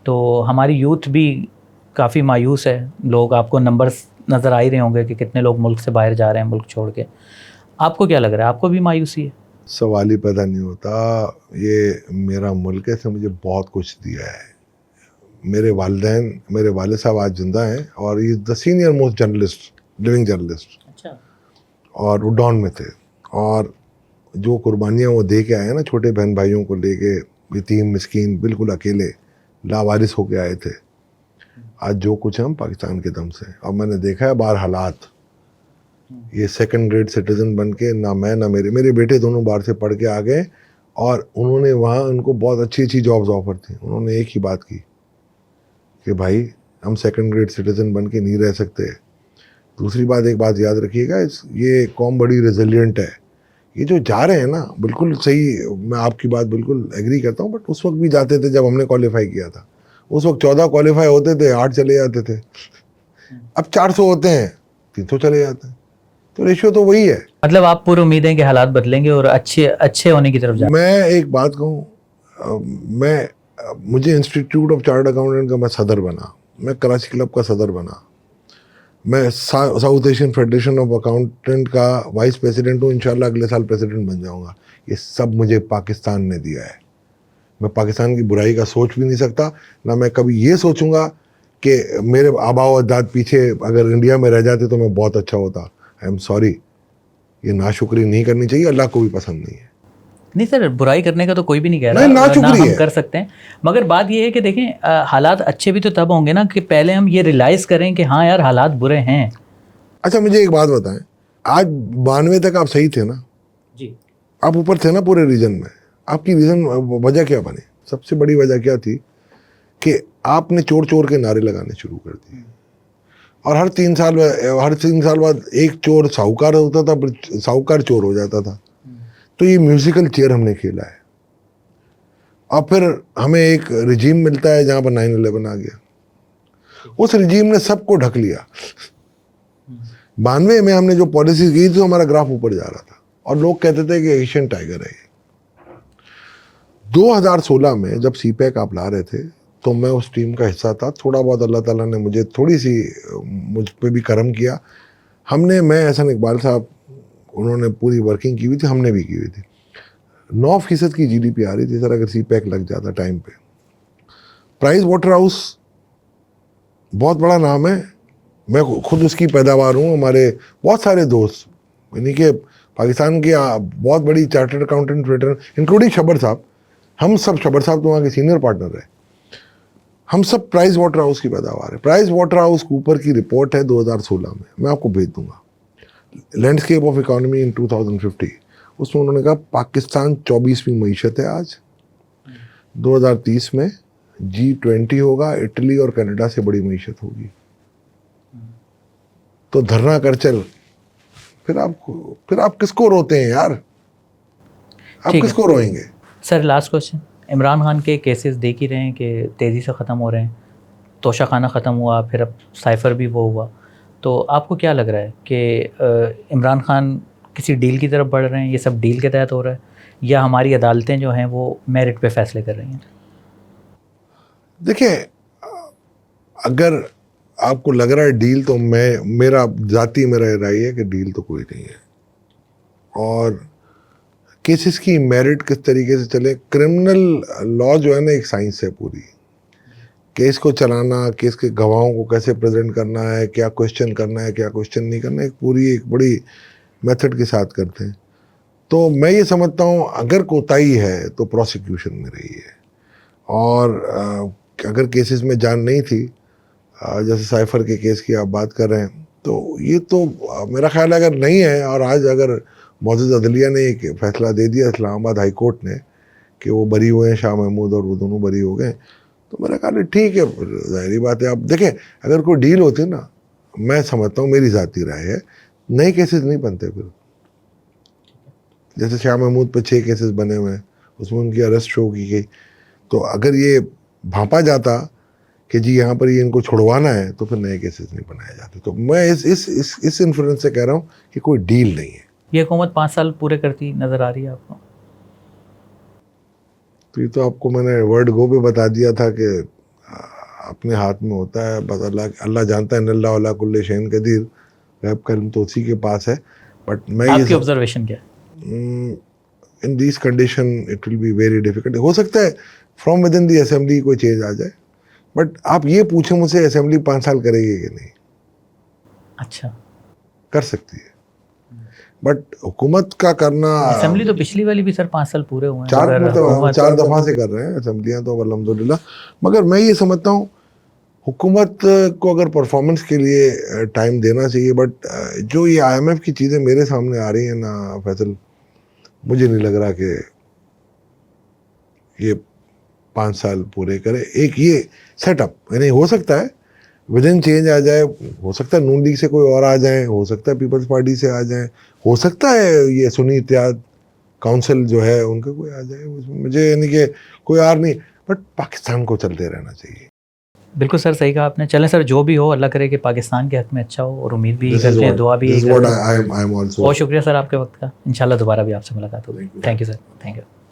तो हमारी यूथ भी काफ़ी मायूस है, लोग, आपको नंबर्स नज़र आ ही रहे होंगे कि कितने लोग मुल्क से बाहर जा रहे हैं, मुल्क छोड़ के। आपको क्या लग रहा है, आपको भी मायूसी है? सवाल ही पैदा नहीं होता। ये मेरा मुल्क है, इसने मुझे बहुत कुछ दिया है। मेरे वालिद साहब आज जिंदा हैं और he is the senior most journalist, living journalist. अच्छा। और वो डॉन में थे, और जो कुर्बानियाँ वो दे के आए ना, छोटे बहन भाइयों को लेके, यतीम मिस्कीन बिल्कुल अकेले लावारिस होके आए थे, आज जो कुछ है हम पाकिस्तान के दम से हैं। और मैंने देखा है बाहर हालात, ये सेकंड ग्रेड सिटीजन बन के, ना मैं ना मेरे बेटे दोनों बाहर से पढ़ के आ गए, और उन्होंने वहाँ उनको बहुत अच्छी अच्छी जॉब्स ऑफर थी। उन्होंने एक ही बात की कि भाई हम सेकंड ग्रेड सिटीजन बन के नहीं रह सकते। दूसरी बात, एक बात याद रखिएगा, ये कौम बड़ी रेजिलियंट है। ये जो जा रहे हैं ना, बिल्कुल सही, मैं आपकी बात बिल्कुल एग्री करता हूँ, बट उस वक्त भी जाते थे जब हमने क्वालिफाई किया था। उस वक्त 14 क्वालिफाई होते थे, 8 चले जाते थे। अब 400 होते हैं, 300 चले जाते हैं। तो रेशियो तो वही है। मतलब आप पूरी उम्मीद है कि हालात बदलेंगे और अच्छे होने की तरफ जाएंगे। मैं एक बात कहूँ, मुझे इंस्टीट्यूट ऑफ चार्टर्ड अकाउंटेंट का मैं सदर बना, मैं कराची क्लब का सदर बना, मैं south Asian federation of accountant का वाइस प्रेसिडेंट हूँ, इंशाल्लाह अगले साल प्रेसिडेंट बन जाऊँगा। ये सब मुझे पाकिस्तान ने दिया है। मैं पाकिस्तान की बुराई का सोच भी नहीं सकता, ना मैं कभी ये सोचूंगा कि मेरे आबा व अजदाद पीछे अगर इंडिया में रह जाते तो मैं बहुत अच्छा होता। आई एम सॉरी, ये नाशुक्री नहीं करनी चाहिए, अल्लाह को भी पसंद नहीं है। नहीं सर, बुराई करने का तो कोई भी नहीं कह रहा, नहीं, ना नाशुक्री हम है। कर सकते हैं। मगर बात ये है कि देखें, हालात अच्छे भी तो तब होंगे ना कि पहले हम ये रियलाइज़ करें कि हाँ यार हालात बुरे हैं। अच्छा, मुझे एक बात बताएं, आज 92 तक आप सही थे ना? जी। आप ऊपर थे ना पूरे रीजन में? आपकी रीजन वजह क्या बनी? सबसे बड़ी वजह क्या थी कि आपने चोर चोर के नारे लगाने शुरू कर दिए, और हर 3 साल बाद एक चोर साहूकार होता था, फिर साहूकार चोर हो जाता था। तो ये म्यूजिकल चेयर हमने खेला है, और फिर हमें एक रिजीम मिलता है जहां पर 9/11 आ गया। उस रिजीम ने सबको ढक लिया। 92 में हमने जो पॉलिसी की थी, हमारा ग्राफ ऊपर जा रहा था और लोग कहते थे कि एशियन टाइगर है। 2016 में जब सीपैक आप ला रहे थे तो मैं उस टीम का हिस्सा था। थोड़ा बहुत अल्लाह ताला ने मुझे थोड़ी सी मुझ पे भी करम किया। मैं एहसन इकबाल साहब, उन्होंने पूरी वर्किंग की हुई थी, हमने भी की हुई थी। 9% की जीडीपी आ रही थी सर, अगर सीपैक लग जाता टाइम पे। प्राइस वाटर हाउस बहुत बड़ा नाम है, मैं खुद उसकी पैदावार हूँ। हमारे बहुत सारे दोस्त, यानी कि पाकिस्तान की बहुत बड़ी chartered accountant veteran, including Shabbar साहब, हम सब, शब्बर साहब तो वहाँ के सीनियर पार्टनर है, हम सब प्राइस वाटर हाउस की पैदावार है। प्राइस वाटर हाउस कूपर की रिपोर्ट है 2016 में, मैं आपको भेज दूंगा, लैंडस्केप ऑफ इकोनॉमी इन 2050। उसमें उन्होंने कहा पाकिस्तान 24वीं मईशत है आज, 2030 में G20 होगा, इटली और कनाडा से बड़ी मईशत होगी। तो धरना कर चल, फिर आप किसको रोते हैं यार? आप किसको रोएंगे? Sir last question, Imran Khan के केसेस देख ही रहे हैं कि तेज़ी से ख़त्म हो रहे हैं। तोशा खाना ख़त्म हुआ, फिर अब साइफ़र भी वो हुआ। तो आपको क्या लग रहा है कि इमरान खान किसी डील की तरफ बढ़ रहे हैं, ये सब डील के तहत हो रहा है, या हमारी अदालतें जो हैं वो मेरिट पे फैसले कर रही हैं? देखिए, अगर आपको लग रहा है डील, तो मेरा राय है कि डील तो कोई नहीं है। और केसेस की मेरिट किस तरीके से चले, क्रिमिनल लॉ जो है ना, एक साइंस है पूरी। केस को चलाना, केस के गवाहों को कैसे प्रेजेंट करना है, क्या क्वेश्चन करना है, क्या क्वेश्चन नहीं करना है, एक बड़ी मेथड के साथ करते हैं। तो मैं ये समझता हूँ अगर कोताही है तो प्रोसिक्यूशन में रही है, और अगर केसेस में जान नहीं थी, जैसे साइफर के केस की आप बात कर रहे हैं, तो ये तो मेरा ख्याल है अगर नहीं है, और आज अगर मौजूद अदलिया ने एक फैसला दे दिया इस्लामाबाद हाई कोर्ट ने कि वो बरी हुए हैं, शाह महमूद और वो दोनों बरी हो गए, तो मेरा ख्याल है ठीक है। जाहिर बात है, आप देखें अगर कोई डील होती ना, मैं समझता हूँ, मेरी ज़ाती राय है, नए केसेस नहीं बनते। फिर जैसे शाह महमूद पे 6 केसेस बने हुए हैं, उसमें उनकी अरेस्ट शो की गई, तो अगर ये भांपा जाता कि जी यहाँ पर ये इनको छुड़वाना है, तो फिर नए केसेस नहीं बनाए जाते। तो मैं इस इन्फ्लुएंस से कह रहा हूँ कि कोई डील नहीं है। ये हुकूमत 5 साल पूरे करती नज़र आ रही है आपको? तो ये तो आपको मैंने वर्ड गो पे बता दिया था कि अपने हाथ में होता है, बस अल्लाह जानता है, अल्लाह अला कुल्ले शैइन कदीर, गैब का इल्म तो उसी के पास है। बट मैं आपकी ऑब्जर्वेशन क्या है? In this condition it will be very difficult. हो सकता है from with in the assembly कोई चेंज आ जाए, बट आप ये पूछें मुझसे असेंबली 5 साल करेगी कि नहीं? अच्छा, कर सकती है, बट हुकूमत का करना, असेंबली तो पिछली वाली भी सर 5 साल पूरे हुए हैं, 4 दफ़ा से कर रहे हैं असेंबलियाँ तो अल्हम्दुलिल्लाह। मगर मैं ये समझता हूँ हुकूमत को अगर परफॉर्मेंस के लिए टाइम देना चाहिए, बट जो ये आईएमएफ की चीज़ें मेरे सामने आ रही हैं ना फैसल, मुझे नहीं लग रहा कि ये 5 साल पूरे करे। एक ये सेटअप यानी हो सकता है विदिन चेंज आ जाए, हो सकता है नून लीग से कोई और आ जाए, हो सकता है पीपल्स पार्टी से आ जाए, हो सकता है ये सुन्नी इत्तेहाद काउंसिल जो है उनका कोई आ जाए, उसमें मुझे यानी कि कोई और नहीं, बट पाकिस्तान को चलते रहना चाहिए। बिल्कुल सर, सही कहा आपने। चलें सर, जो भी हो अल्लाह करे कि पाकिस्तान के हक में अच्छा हो, और उम्मीद भी This is करते हैं, what- दुआ भी this यही is what करते हैं। I am also। बहुत शुक्रिया सर आपके वक्त का। इंशाल्लाह दोबारा भी आपसे मुलाकात होगी। Thank you। Thank you sir, thank you.